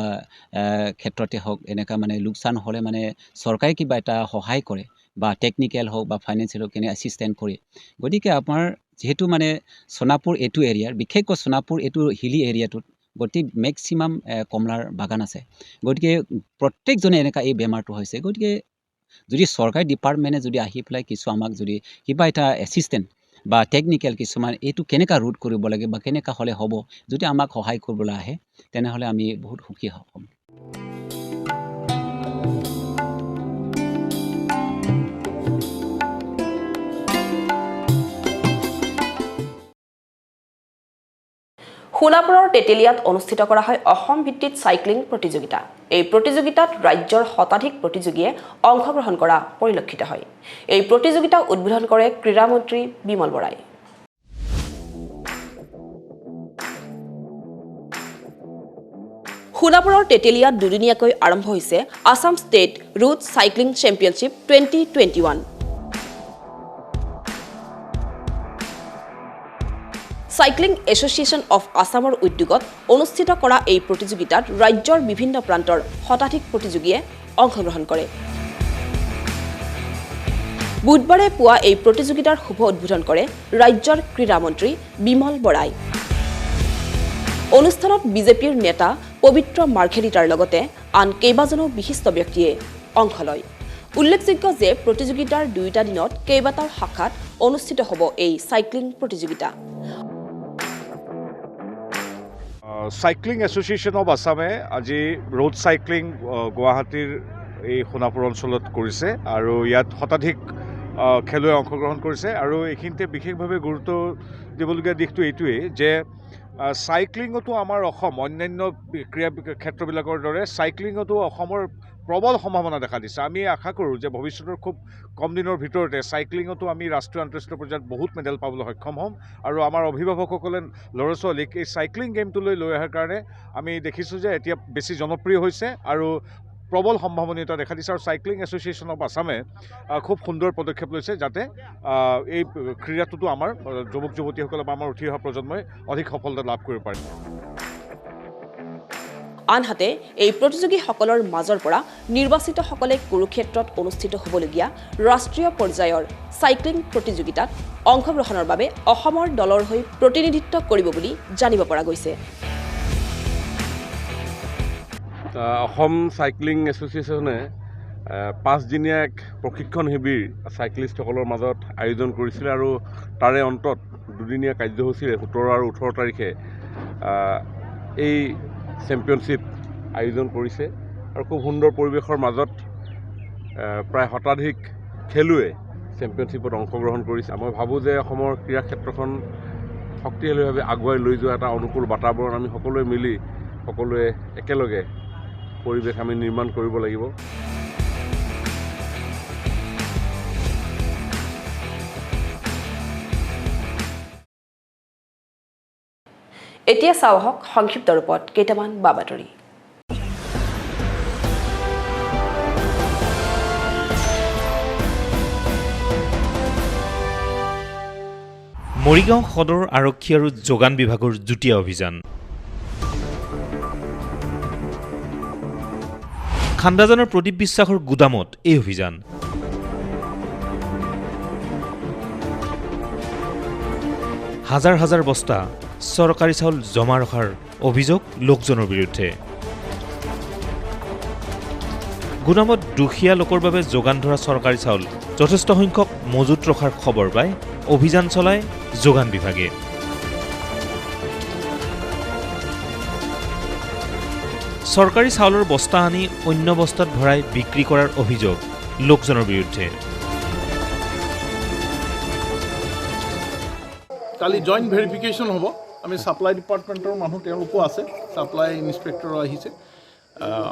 ক্ষেত্ৰতে হওক, এনেকুৱা মানে লোকচান হ'লে মানে চৰকাৰে কিবা এটা সহায় কৰে বা টেকনিকেল হওক বা ফাইনেন্সিয়েল হওক কেনে এছিষ্টেণ্ট কৰে। গতিকে আপোনাৰ যিহেতু মানে সোণাপুৰ এইটো এৰিয়াৰ, বিশেষকৈ সোণাপুৰ এইটো হিলি এৰিয়াটোত গোটেই মেক্সিমাম কমলাৰ বাগান আছে। গতিকে প্ৰত্যেকজনে এনেকুৱা এই বেমাৰটো হৈছে। গতিকে যদি চৰকাৰী ডিপাৰ্টমেণ্টে যদি আহি পেলাই কিছু আমাক যদি কিবা এটা এছিষ্টেণ্ট বা টেকনিকেল কিছুমান এইটো কেনেকৈ ৰোধ কৰিব লাগে বা কেনেকৈ হ'লে হ'ব যদি আমাক সহায় কৰিবলৈ আহে তেনেহ'লে আমি বহুত সুখী হ'ম। সোণাপুৰৰ তেতেলিয়াত অনুষ্ঠিত কৰা হয় অসম ভিত্তিক সাইক্লিং প্ৰতিযোগিতা। এই প্ৰতিযোগিতাত ৰাজ্যৰ শতাধিক প্ৰতিযোগীয়ে অংশগ্ৰহণ কৰা পৰিলক্ষিত হয়। এই প্ৰতিযোগিতা উদ্বোধন কৰে ক্ৰীড়া মন্ত্ৰী বিমল বৰাই। সোণাপুৰৰ তেতেলিয়াত দুদিনীয়াকৈ আৰম্ভ হৈছে Assam state road cycling championship 2021। Cycling association of আছামৰ উদ্যোগত অনুষ্ঠিত কৰা এই প্ৰতিযোগিতাত ৰাজ্যৰ বিভিন্ন প্ৰান্তৰ শতাধিক প্ৰতিযোগীয়ে অংশগ্ৰহণ কৰে। বুধবাৰে পুৱা এই প্ৰতিযোগিতাৰ শুভ উদ্বোধন কৰে ৰাজ্যৰ ক্ৰীড়া মন্ত্ৰী বিমল বৰাই। অনুষ্ঠানত বিজেপিৰ নেতা পবিত্ৰ মাৰ্ঘেৰিটাৰ লগতে আন কেইবাজনো বিশিষ্ট ব্যক্তিয়ে অংশ লয়। উল্লেখযোগ্য যে প্ৰতিযোগিতাৰ দুয়োটা দিনত কেইবাটাও শাখাত অনুষ্ঠিত হ'ব এই সাইক্লিং প্ৰতিযোগিতা। সাইক্লিং এছ'চিয়েশ্যন অফ আছামে আজি ৰোড সাইক্লিং গুৱাহাটীৰ এই সোণাপুৰ অঞ্চলত কৰিছে আৰু ইয়াত শতাধিক খেলুৱৈ অংশগ্ৰহণ কৰিছে আৰু এইখিনিতে বিশেষভাৱে গুৰুত্ব দিবলগীয়া দিশটো এইটোৱেই যে সাইক্লিঙতো আমাৰ অসম অন্যান্য ক্ৰীড়া ক্ষেত্ৰবিলাকৰ দৰে সাইক্লিঙতো অসমৰ প্ৰবল সম্ভাৱনা দেখা দিছে। আমি আশা কৰোঁ যে ভৱিষ্যতৰ খুব কম দিনৰ ভিতৰতে সাইক্লিঙতো আমি ৰাষ্ট্ৰীয় আন্তঃৰাষ্ট্ৰীয় পৰ্যায়ত বহুত মেডেল পাবলৈ সক্ষম হ'ম আৰু আমাৰ অভিভাৱকসকলে ল'ৰা ছোৱালীক এই সাইক্লিং গেমটোলৈ লৈ অহাৰ কাৰণে আমি দেখিছোঁ যে এতিয়া বেছি জনপ্ৰিয় হৈছে আৰু প্ৰবল সম্ভাৱনীয়তা দেখা দিছে আৰু সাইক্লিং এছ'চিয়েশ্যন অফ আছামে খুব সুন্দৰ পদক্ষেপ লৈছে যাতে এই ক্ৰীড়াটোতো আমাৰ যুৱক যুৱতীসকলে বা আমাৰ উঠি অহা প্ৰজন্মই অধিক সফলতা লাভ কৰিব পাৰে। আনহাতে এই প্ৰতিযোগীসকলৰ মাজৰ পৰা নিৰ্বাচিতসকলে কুৰুক্ষেত্ৰত অনুষ্ঠিত হ'বলগীয়া ৰাষ্ট্ৰীয় পৰ্যায়ৰ সাইক্লিং প্ৰতিযোগিতাত অংশগ্ৰহণৰ বাবে অসমৰ দলৰ হৈ প্ৰতিনিধিত্ব কৰিব বুলি জানিব পৰা গৈছে। অসম সাইক্লিং এছ'চিয়েশ্যনে 5 দিনীয়া এক প্ৰশিক্ষণ শিবিৰ সাইক্লিষ্টসকলৰ মাজত আয়োজন কৰিছিলে আৰু তাৰে অন্তত দুদিনীয়া কাৰ্যসূচীৰে 17 আৰু 18 তাৰিখে এই চেম্পিয়নশ্বিপ আয়োজন কৰিছে আৰু খুব সুন্দৰ পৰিৱেশৰ মাজত প্ৰায় শতাধিক খেলুৱৈ চেম্পিয়নশ্বিপত অংশগ্ৰহণ কৰিছে। মই ভাবোঁ যে অসমৰ ক্ৰীড়া ক্ষেত্ৰখন শক্তিশালীভাৱে আগুৱাই লৈ যোৱা এটা অনুকূল বাতাবৰণ আমি সকলোৱে মিলি সকলোৱে একেলগে পৰিৱেশ আমি নিৰ্মাণ কৰিব লাগিব। এতিয়া চাওঁ আহক সংক্ষিপ্ত ৰূপত কেইটামান বাতৰি। মৰিগাঁও সদৰ আৰক্ষী আৰু যোগান বিভাগৰ যুটীয়া অভিযান। খান্দাজানৰ প্ৰদীপ বিশ্বাসৰ গুদামত এই অভিযান। হাজাৰ হাজাৰ বস্তা চৰকাৰী চাউল জমা ৰখাৰ অভিযোগ লোকজনৰ বিৰুদ্ধে। গুদামত দুখীয়া লোকৰ বাবে যোগান ধৰা চৰকাৰী চাউল যথেষ্ট সংখ্যক মজুত ৰখাৰ খবৰ পাই অভিযান চলায় যোগান বিভাগে। চৰকাৰী চাউলৰ বস্তা আনি অন্য বস্তাত ভৰাই বিক্ৰী কৰাৰ অভিযোগ লোকজনৰ বিৰুদ্ধে। কালি জইণ্ট ভেৰিফিকেশ্যন হ'ব। আমি ছাপ্লাই ডিপাৰ্টমেণ্টৰ মানুহ তেওঁলোকো আছে, ছাপ্লাই ইনস্পেক্টৰো আহিছে।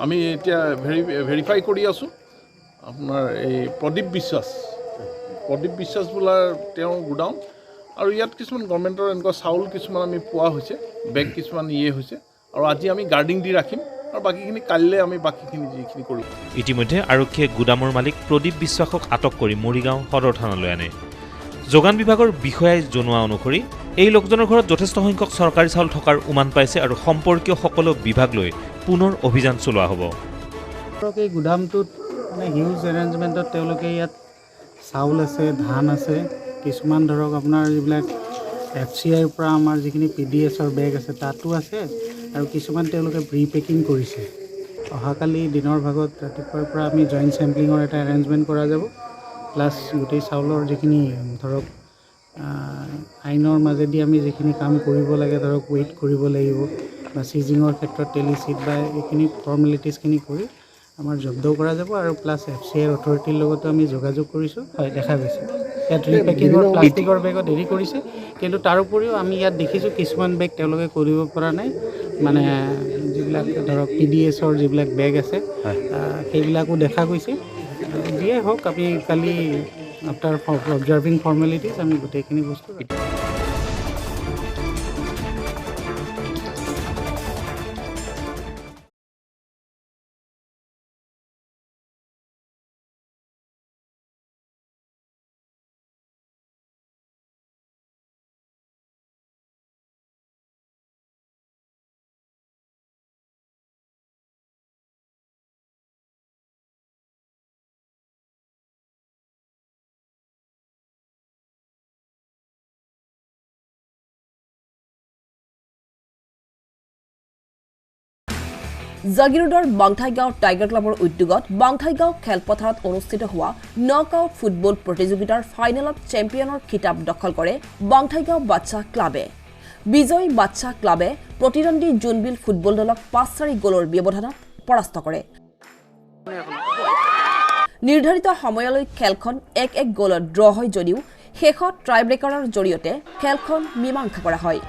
আমি এতিয়া ভেৰিফাই কৰি আছোঁ। আপোনাৰ এই প্ৰদীপ বিশ্বাস বোলাৰ তেওঁৰ গুদাম আৰু ইয়াত কিছুমান গভৰ্ণমেণ্টৰ এনেকুৱা চাউল কিছুমান আমি পোৱা হৈছে, বেগ কিছুমান হৈছে আৰু আজি আমি গাৰ্ডিং দি ৰাখিম আৰু বাকীখিনি কাইলৈ আমি বাকীখিনি যিখিনি কৰিম। ইতিমধ্যে আৰক্ষীয়ে গুদামৰ মালিক প্ৰদীপ বিশ্বাসক আটক কৰি মৰিগাঁও সদৰ থানালৈ আনে। যোগান বিভাগৰ বিষয়াই জনোৱা অনুসৰি এই লোকজনৰ ঘৰত যথেষ্ট সংখ্যক চৰকাৰী চাউল থকাৰ উমান পাইছে আৰু সম্পৰ্কীয় সকলো বিভাগ লৈ পুনৰ অভিযান চলোৱা হ'ব। এই গুদামটোত মানে হিউজ এৰেঞ্জমেণ্টত তেওঁলোকে ইয়াত চাউল আছে, ধান আছে, কিছুমান ধৰক আপোনাৰ যিবিলাক FCIৰ পৰা আমাৰ যিখিনি PDSৰ বেগ আছে তাতো আছে আৰু কিছুমান তেওঁলোকে প্ৰি পেকিং কৰিছে। অহাকালি দিনৰ ভাগত ৰাতিপুৱাৰ পৰা আমি জইণ্ট চেম্পলিঙৰ এটা এৰেঞ্জমেণ্ট কৰা যাব, প্লাছ গোটেই চাউলৰ যিখিনি ধৰক আইনৰ মাজেদি আমি যিখিনি কাম কৰিব লাগে ধৰক ৱেইট কৰিব লাগিব বা চিজিঙৰ ক্ষেত্ৰত টেলিচিট বা এইখিনি ফৰ্মেলিটিজখিনি কৰি আমাৰ জব্দও কৰা যাব আৰু প্লাছ FCI অথৰিটিৰ লগতো আমি যোগাযোগ কৰিছোঁ হয় দেখা গৈছে ইয়াত ৰিপেকিঙৰ প্লাষ্টিকৰ বেগত দেৰি কৰিছে কিন্তু তাৰ উপৰিও আমি ইয়াত দেখিছোঁ কিছুমান বেগ তেওঁলোকে কৰিব পৰা নাই মানে যিবিলাক ধৰক PDSৰ যিবিলাক বেগ আছে সেইবিলাকো দেখা গৈছে যিয়ে হওক আমি কালি আফটাৰ অবজাৰ্ভিং ফৰ্মেলিটিজ আমি গোটেইখিনি বস্তু জাগিৰোডৰ বাংথাইগাঁও টাইগাৰ ক্লাবৰ উদ্যোগত বাংথাইগাঁও খেলপথাৰত অনুষ্ঠিত হোৱা নকআউট ফুটবল প্ৰতিযোগিতাৰ ফাইনেলত চেম্পিয়নৰ খিতাপ দখল কৰে বাংথাইগাঁও বাচ্চা ক্লাবে বিজয়ী বাচ্চা ক্লাবে প্ৰতিদ্বন্দ্বী জোনবিল ফুটবল দলক 5-4 গলৰ ব্যৱধানত পৰাস্ত কৰে নিৰ্ধাৰিত সময়লৈ খেলখন 1-1 গলত ড্ৰ হয় যদিও শেষত ট্ৰাইব্ৰেকাৰৰ জৰিয়তে খেলখন মীমাংসা কৰা হয়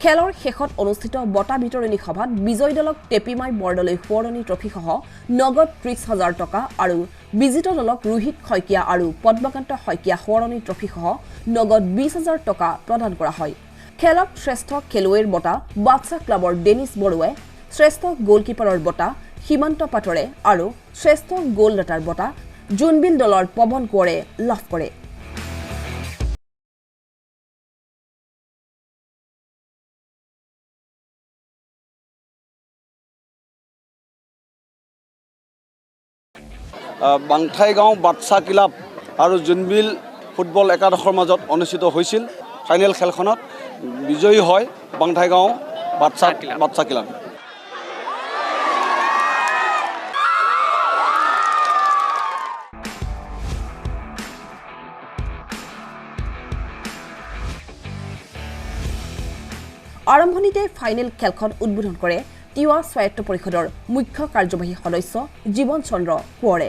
খেলৰ শেষত অনুষ্ঠিত বঁটা বিতৰণী সভাত বিজয়ী দলক টেপিমাই বৰদলৈ সোঁৱৰণী ট্ৰফিসহ নগদ 30,000 টকা আৰু বিজিত দলক ৰোহিত শইকীয়া আৰু পদ্মকান্ত শইকীয়া সোঁৱৰণী ট্ৰফিসহ নগদ 20,000 টকা প্ৰদান কৰা হয় খেলত শ্ৰেষ্ঠ খেলুৱৈৰ বঁটা বাচ্চা ক্লাবৰ ডেনিছ বৰুৱাই শ্ৰেষ্ঠ গোলকিপাৰৰ বঁটা সীমান্ত পাটৰে আৰু শ্ৰেষ্ঠ গোলদাতাৰ বঁটা জোনবিল দলৰ পৱন কোঁৱৰে লাভ কৰে বাংথাইগাঁও বাচ্চা ক্লাব আৰু জোনবিল ফুটবল একাদশৰ মাজত অনুষ্ঠিত হৈছিল ফাইনেল খেলখনত বিজয়ী হয় বাংথাইগাঁও বাচ্চা ক্লাব আৰম্ভণিতে ফাইনেল খেলখন উদ্বোধন কৰে তিৱা স্বায়ত্ত পৰিষদৰ মুখ্য কাৰ্যবাহী সদস্য জীবন চন্দ্ৰ কোঁৱৰে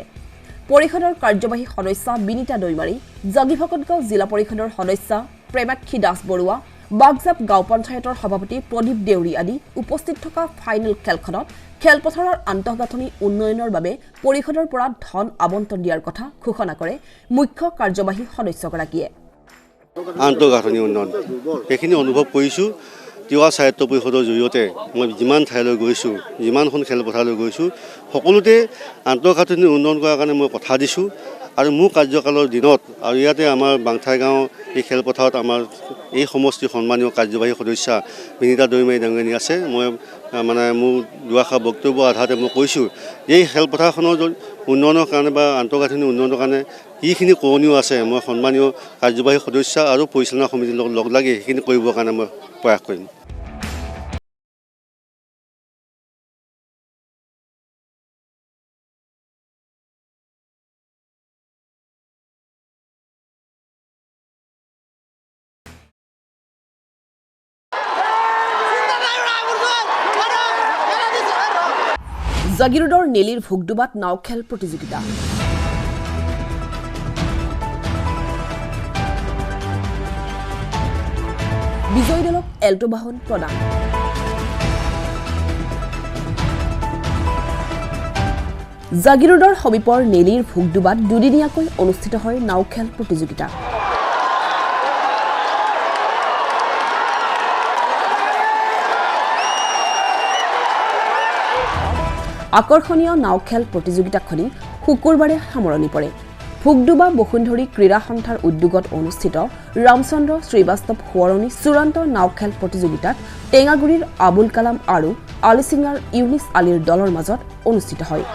পৰিষদৰ কাৰ্যবাহী সদস্য বিনীতা দৈমাৰী জাগিভকতগাঁও জিলা পৰিষদৰ সদস্য প্ৰেমাক্ষী দাস বৰুৱা বাগজাপ গাঁও পঞ্চায়তৰ সভাপতি প্ৰদীপ দেউৰী আদি উপস্থিত থকা ফাইনেল খেলখনত খেলপথাৰৰ আন্তঃগাঁথনি উন্নয়নৰ বাবে পৰিষদৰ পৰা ধন আবণ্টন দিয়াৰ কথা ঘোষণা কৰে মুখ্য কাৰ্যবাহী সদস্যগৰাকীয়ে আন্তঃগাঁথনি উন্নয়ন এইখিনি অনুভৱ কৰিছোঁ তিৱা স্বায়ত্ত পৰিষদৰ জৰিয়তে মই যিমান ঠাইলৈ গৈছোঁ যিমানখন খেলপথাৰলৈ গৈছোঁ সকলোতে আন্তঃগাঁথনি উন্নয়ন কৰাৰ কাৰণে মই কথা দিছোঁ আৰু মোৰ কাৰ্যকালৰ দিনত আৰু ইয়াতে আমাৰ বাংথাইগাঁও এই খেলপথাৰত আমাৰ এই সমষ্টিৰ সন্মানীয় কাৰ্যবাহী সদস্য বিনীতা দৈমাৰী ডাঙৰীয়ানী আছে মই মানে মোৰ দুআষাৰ বক্তব্য আধাৰতে মই কৈছোঁ এই খেলপথাৰখনৰ উন্নয়নৰ কাৰণে বা আন্তঃগাঁথনি উন্নয়নৰ কাৰণে যিখিনি কৰণীয় আছে মই সন্মানীয় কাৰ্যবাহী সদস্য আৰু পৰিচালনা সমিতিৰ লগত লগ লাগি সেইখিনি কৰিবৰ কাৰণে মই প্ৰয়াস কৰিম জাগিৰোডৰ নেলিৰ ভোগডুবাত নাও খেল প্ৰতিযোগিতা বিজয়ী দলক এল্টো বাহন প্ৰদান জাগিৰোডৰ সমীপৰ নেলিৰ ভোগডুবাত দুদিনীয়াকৈ অনুষ্ঠিত হয় নাও খেল প্ৰতিযোগিতা আকৰ্ষণীয় নাও খেল প্ৰতিযোগিতাখনি শুকুৰবাৰে সামৰণি পৰে ভোগডুবা বসুন্ধৰী ক্ৰীড়া সন্থাৰ উদ্যোগত অনুষ্ঠিত ৰামচন্দ্ৰ শ্ৰীবাস্তৱ সোঁৱৰণী চূড়ান্ত নাও খেল প্ৰতিযোগিতাত টেঙাগুৰিৰ আবুল কালাম আৰু আলিচিঙাৰ ইউনিছ আলীৰ দলৰ মাজত অনুষ্ঠিত হয়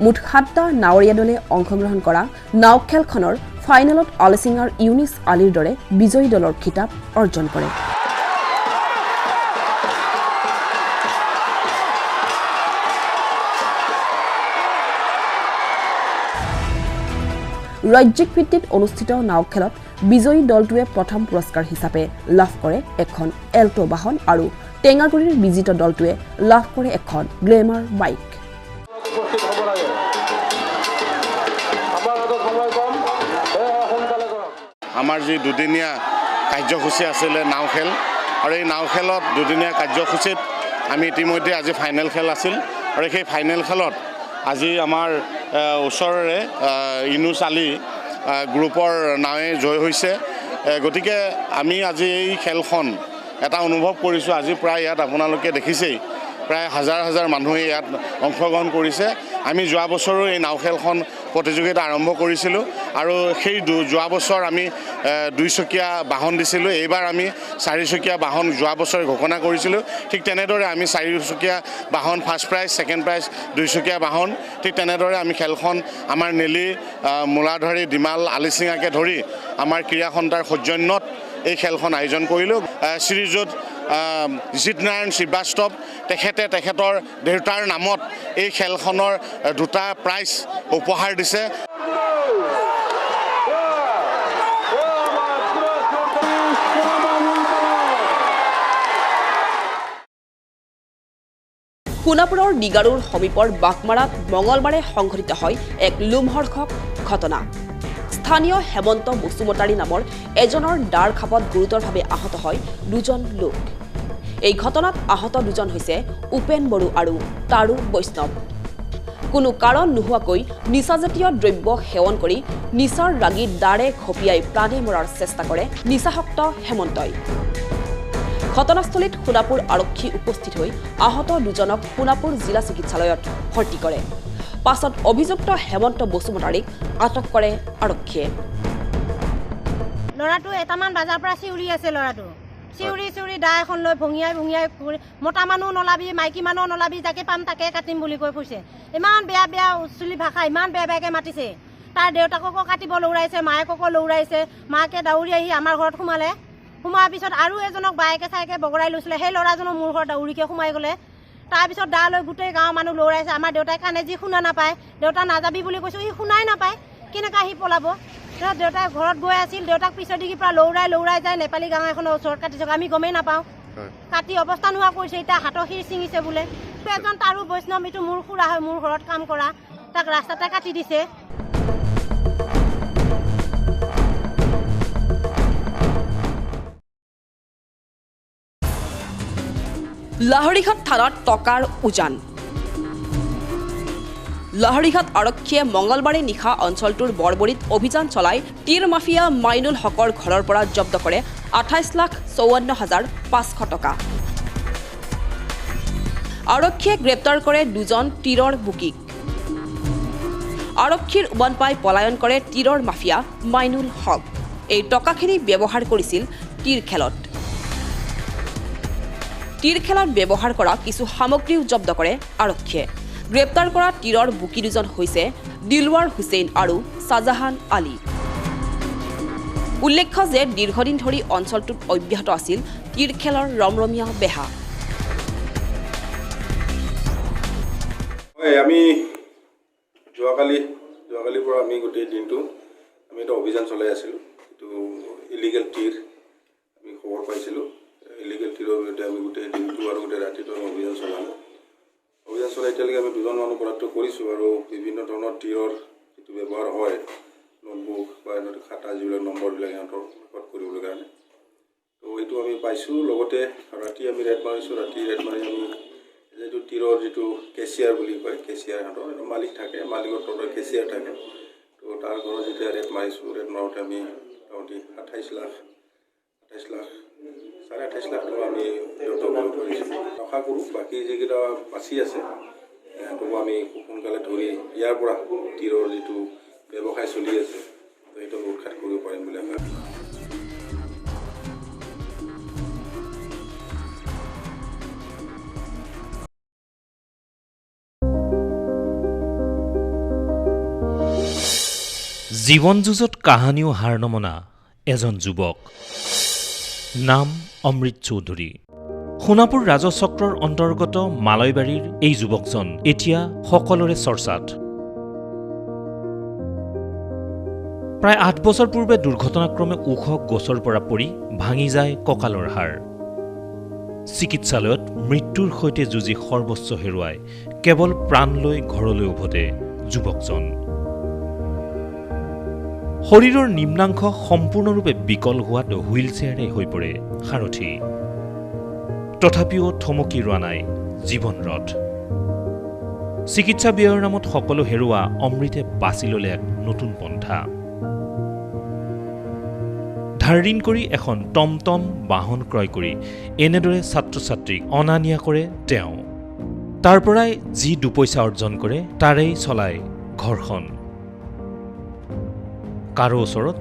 মুঠ 7টা নাৱৰীয়া দলে অংশগ্ৰহণ কৰা নাও খেলখনৰ ফাইনেলত আলিচিঙাৰ ইউনিছ আলীৰ দৰে বিজয়ী দলৰ খিতাপ অৰ্জন কৰে ৰাজ্যিক ভিত্তিত অনুষ্ঠিত নাও খেলত বিজয়ী দলটোৱে প্ৰথম পুৰস্কাৰ হিচাপে লাভ কৰে এখন এল্টো বাহন আৰু টেঙাগুৰিৰ বিজিত দলটোৱে লাভ কৰে এখন গ্লেমাৰ বাইক। আমাৰ যি দুদিনীয়া কাৰ্যসূচী আছিলে নাও খেল আৰু এই নাও খেলত দুদিনীয়া কাৰ্যসূচীত আমি ইতিমধ্যে আজি ফাইনেল খেল আছিল আৰু সেই ফাইনেল খেলত আজি আমাৰ ওচৰৰে ইনুছ আলী গ্ৰুপৰ নাৱে জয় হৈছে। গতিকে আমি আজি এই খেলখন এটা অনুভৱ কৰিছোঁ। আজি প্ৰায় ইয়াত আপোনালোকে দেখিছেই প্ৰায় হাজাৰ হাজাৰ মানুহে ইয়াত অংশগ্ৰহণ কৰিছে। আমি যোৱা বছৰো এই নাও খেলখন প্ৰতিযোগিতা আৰম্ভ কৰিছিলোঁ আৰু সেই যোৱা বছৰ আমি 2চকীয়া বাহন দিছিলোঁ। এইবাৰ আমি 4চকীয়া বাহন যোৱা বছৰ ঘোষণা কৰিছিলোঁ। ঠিক তেনেদৰে আমি 4চকীয়া বাহন ফাৰ্ষ্ট প্ৰাইজ, ছেকেণ্ড প্ৰাইজ 2চকীয়া বাহন, ঠিক তেনেদৰে আমি খেলখন আমাৰ নেলি, মূলাধাৰী, ডিমাল, আলিচিঙাকে ধৰি আমাৰ ক্ৰীড়া সন্থাৰ সৌজন্যত এই খেলখন আয়োজন কৰিলোঁ। শ্ৰীযুত জিতনাৰায়ণ শ্ৰীবাস্তৱ তেখেতৰ দেউতাৰ নামত এই খেলখনৰ 2টা প্ৰাইজ উপহাৰ দিছে। সোণাপুৰৰ ডিগাৰুৰ সমীপৰ বাঘমাৰাত মঙলবাৰে সংঘটিত হয় এক লোমহৰ্ষক ঘটনা। স্থানীয় হেমন্ত বসুমতাৰী নামৰ এজনৰ ডাৰ খাপত গুৰুতৰভাৱে আহত হয় 2জন লোক। এই ঘটনাত আহত 2জন হৈছে উপেন বড়ো আৰু তাৰু বৈষ্ণৱ। কোনো কাৰণ নোহোৱাকৈ নিচাজাতীয় দ্ৰব্য সেৱন কৰি নিচাৰ ৰাগীত দাৰে খপিয়াই প্ৰাণে মৰাৰ চেষ্টা কৰে নিচাসক্ত হেমন্তই। ঘটনাস্থলীত সোণাপুৰ আৰক্ষী উপস্থিত হৈ আহত 2জনক সোণাপুৰ জিলা চিকিৎসালয়ত ভৰ্তি কৰে। পাছত অভিযুক্ত হেমন্ত বসুমতাৰীক আটক কৰে আৰক্ষীয়ে। ল'ৰাটো এটামান বজাৰ পৰা চিউৰি আছে। ল'ৰাটো চিউৰি দা এখন লৈ ভঙিয়াই মতা মানুহ নলাবি, মাইকী মানুহ নলাবি, যাকে পাম তাকে কাটিম বুলি কৈ ফুৰিছে। ইমান বেয়া উচুলি ভাষা, ইমান বেয়াকে মাতিছে। তাৰ দেউতাককো কাটিব লৌৰাইছে, মায়েককো লৌৰাইছে। মাকে দাউৰি আহি আমাৰ ঘৰত সোমালে। সোমোৱাৰ পিছত আৰু এজনক বায়েকে চাইকে বগৰাই লৈছিলে। সেই ল'ৰাজনৰ মোৰ ঘৰত দাউৰিকে সোমাই গ'লে। তাৰপিছত দা লৈ গোটেই গাঁৱৰ মানুহ লৌৰাইছে। আমাৰ দেউতাই কাণে যি শুনা নাপায়, দেউতা নাযাবি বুলি কৈছোঁ, সি শুনাই নাপায়। কেনেকৈ আহি পলাব? দেউতাই ঘৰত গৈ আছিল, দেউতাক পিছৰ দিগিৰ পৰা লৌৰাই যায় নেপালী গাঁও এখনৰ ওচৰত কাটি থকা। আমি গমেই নাপাওঁ। কাটি অৱস্থা নোহোৱা কৰিছে। এতিয়া হাতৰ শিৰ ছিঙিছে বোলে। এজন তাৰো বৈষ্ণৱ, এইটো মোৰ খুৰা হয়, মোৰ ঘৰত কাম কৰা, তাক ৰাস্তাতে কাটি দিছে। লাহৰীঘাট থানাত টকাৰ উজান। লাহৰীঘাট আৰক্ষীয়ে মঙলবাৰে নিশা অঞ্চলটোৰ বৰবৰীত অভিযান চলাই তীৰ মাফিয়া মাইনুল হকৰ ঘৰৰ পৰা জব্দ কৰে 28,54,500 টকা। আৰক্ষীয়ে গ্ৰেপ্তাৰ কৰে 2জন তীৰৰ বুকিক। আৰক্ষীৰ উমান পাই পলায়ন কৰে তীৰৰ মাফিয়া মাইনুল হক। এই টকাখিনি ব্যৱহাৰ কৰিছিল তীৰ খেলত। তীৰ খেলত ব্যৱহাৰ কৰা কিছু সামগ্ৰীও জব্দ কৰে আৰক্ষীয়ে। গ্ৰেপ্তাৰ কৰা তীৰৰ বুকি 2জন হৈছে দিলৱাৰ হুছেইন আৰু ছাজাহান আলী। উল্লেখ্য যে দীৰ্ঘদিন ধৰি অঞ্চলটোত অব্যাহত আছিল তীৰ খেলৰ ৰমৰমীয়া বেহা। আমি যোৱাকালিৰ পৰা আমি গোটেই দিনটো আমি এটা অভিযান চলাই আছিলোঁ। এইটো ইলিগেল তীৰ আমি খবৰ পাইছিলোঁ। ইলিগেল তীৰৰ বিৰুদ্ধে আমি গোটেই দিনটো আৰু গোটেই ৰাতিটো আমি অভিযান চলালোঁ। অভিযান চলাই এতিয়ালৈকে আমি 2জন মানুহ কৰায়ত্ব কৰিছোঁ আৰু বিভিন্ন ধৰণৰ তীৰৰ যিটো ব্যৱহাৰ হয়, নোটবুক বা খাতা যিবিলাক নম্বৰবিলাক সিহঁতৰ ৰেকৰ্ড কৰিবলৈ কাৰণে, তো এইটো আমি পাইছোঁ। লগতে ৰাতি আমি ৰেড মাৰিছোঁ। ৰাতি ৰেড মাৰি আমি যিটো তীৰৰ যিটো কেচিয়াৰ বুলি কয়, কেচিয়াৰ সিহঁতৰ মালিক থাকে, মালিকৰ তলত কেচিয়াৰ থাকে। তো তাৰ ঘৰত যেতিয়া ৰেড মাৰিছোঁ, ৰেড মাৰোঁতে আমি মোটামুটি 28 লাখ 28 লাখ টকা আমি জব্দ কৰিব পাৰিছোঁ। আশা কৰোঁ বাকী যিকেইটা বাচি আছে সিহঁতকো আমি খুব সোনকালে ধৰি ইয়াৰ পৰা তীৰৰ যিটো ব্যৱসায় চলি আছে সেইটো উৎখাত কৰিব পাৰিম বুলি আশা কৰোঁ। জীৱন যুঁজত কাহানিও হাৰ নমনা এজন যুৱক, নাম অমৃত চৌধুৰী। সোণাপুৰ ৰাজচক্ৰৰ অন্তৰ্গত মালৈবাৰীৰ এই যুৱকজন এতিয়া সকলোৰে চৰ্চাত। প্ৰায় 8 বছৰ পূৰ্বে দুৰ্ঘটনাক্ৰমে ওখ গছৰ পৰা পৰি ভাঙি যায় কঁকালৰ হাড়। চিকিৎসালয়ত মৃত্যুৰ সৈতে যুঁজি সৰ্বস্ব হেৰুৱাই কেৱল প্ৰাণ লৈ ঘৰলৈ উভতে যুৱকজন। শৰীৰৰ নিম্নাংশ সম্পূৰ্ণৰূপে বিকল হোৱাত হুইল চেয়াৰে হৈ পৰে সাৰথী। তথাপিও থমকি ৰোৱা নাই জীৱনৰথ। চিকিৎসা ব্যয়ৰ নামত সকলো হেৰুৱা অমৃতে বাছি ল'লে এক নতুন পন্থা। ধাৰ ঋণ কৰি এখন টমটম বাহন ক্ৰয় কৰি এনেদৰে ছাত্ৰ ছাত্ৰীক অনা নিয়া কৰে তেওঁ। তাৰ পৰাই যি দুপইচা অৰ্জন কৰে তাৰেই চলায় ঘৰখন। কাৰো ওচৰত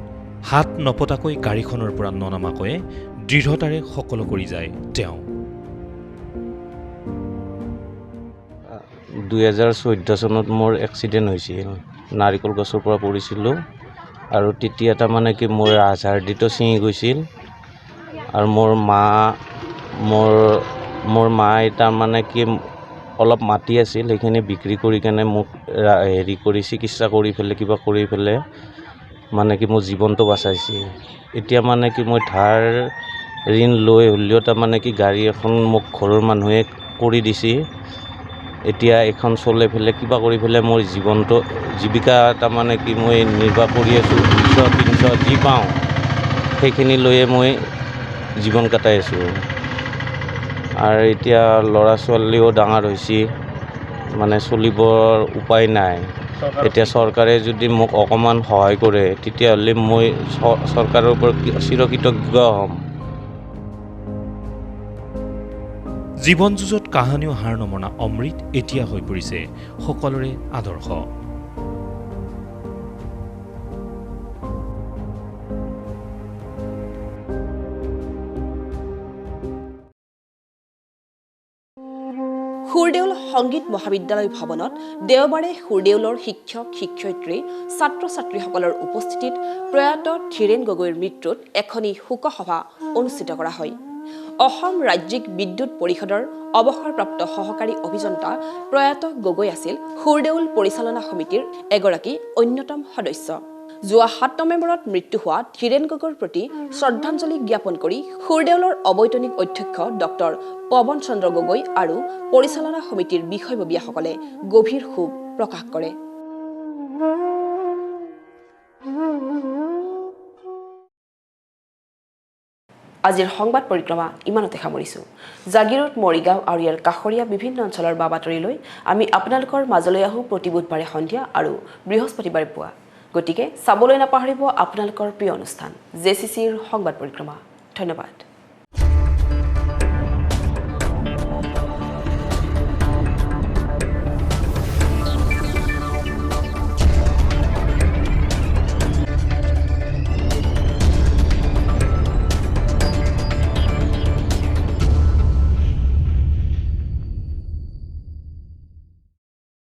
হাত নপতাকৈ গাড়ীখনৰ পৰা ননামাকৈয়ে দৃঢ়তাৰে সকলো কৰি যায় তেওঁ। 2014 চনত মোৰ এক্সিডেণ্ট হৈছিল। নাৰিকল গছৰ পৰা পৰিছিলোঁ আৰু তেতিয়া তাৰমানে কি মোৰ হাড়দিটো ছিঙি গৈছিল আৰু মোৰ মায়ে তাৰমানে কি অলপ মাটি আছিল সেইখিনি বিক্ৰী কৰি কেনে মোক হেৰি কৰি চিকিৎসা কৰি পেলাই কিবা কৰি পেলাই মানে কি মোৰ জীৱনটো বাচাইছে। এতিয়া মানে কি মই ধাৰ ঋণ লৈ হ'লেও তাৰমানে কি গাড়ী এখন মোক ঘৰৰ মানুহে কৰি দিছে। এতিয়া এখন চলাই পেলাই কিবা কৰি পেলাই মোৰ জীৱনটো জীৱিকা তাৰমানে কি মই নিৰ্বাহ কৰি আছোঁ। 200-300 যি পাওঁ সেইখিনি লৈয়ে মই জীৱন কটাই আছোঁ। আৰু এতিয়া ল'ৰা ছোৱালীও ডাঙৰ হৈছে, মানে চলিবৰ উপায় নাই। এতিয়া চৰকাৰে যদি মোক অকণমান সহায় কৰে তেতিয়াহ'লে মই চৰকাৰৰ ওপৰত চিৰকৃতজ্ঞ হ'ম। জীৱন যুঁজত কাহানিও হাৰ নমনা অমৃত এতিয়া হৈ পৰিছে সকলোৰে আদৰ্শ। সুৰদেউল সংগীত মহাবিদ্যালয় ভৱনত দেওবাৰে সুৰদেউলৰ শিক্ষক শিক্ষয়িত্ৰী ছাত্ৰ ছাত্ৰীসকলৰ উপস্থিতিত প্ৰয়াত ধীৰেন গগৈৰ মৃত্যুত এখনি শোকসভা অনুষ্ঠিত কৰা হয়। অসম ৰাজ্যিক বিদ্যুৎ পৰিষদৰ অৱসৰপ্ৰাপ্ত সহকাৰী অভিযন্তা প্ৰয়াত গগৈ আছিল সুৰদেউল পৰিচালনা সমিতিৰ এগৰাকী অন্যতম সদস্য। যোৱা 7 নৱেম্বৰত মৃত্যু হোৱা ধীৰেন গগৈৰ প্ৰতি শ্ৰদ্ধাঞ্জলি জ্ঞাপন কৰি সুৰদেউলৰ অবৈতনিক অধ্যক্ষ ডক্টৰ পৱন চন্দ্ৰ গগৈ আৰু পৰিচালনা সমিতিৰ বিষয়ববীয়াসকলে গভীৰ শোক প্ৰকাশ কৰে। আজিৰ সংবাদ পৰিক্ৰমা ইমানতে সামৰিছোঁ। জাগিৰোড, মৰিগাঁও আৰু ইয়াৰ কাষৰীয়া বিভিন্ন অঞ্চলৰ বাতৰিলৈ আমি আপোনালোকৰ মাজলৈ আহোঁ প্ৰতি বুধবাৰে সন্ধিয়া আৰু বৃহস্পতিবাৰে পুৱা। গতিকে চাবলৈ নাপাহৰিব আপোনালোকৰ প্ৰিয় অনুষ্ঠান JCCৰ সংবাদ পৰিক্ৰমা। ধন্যবাদ।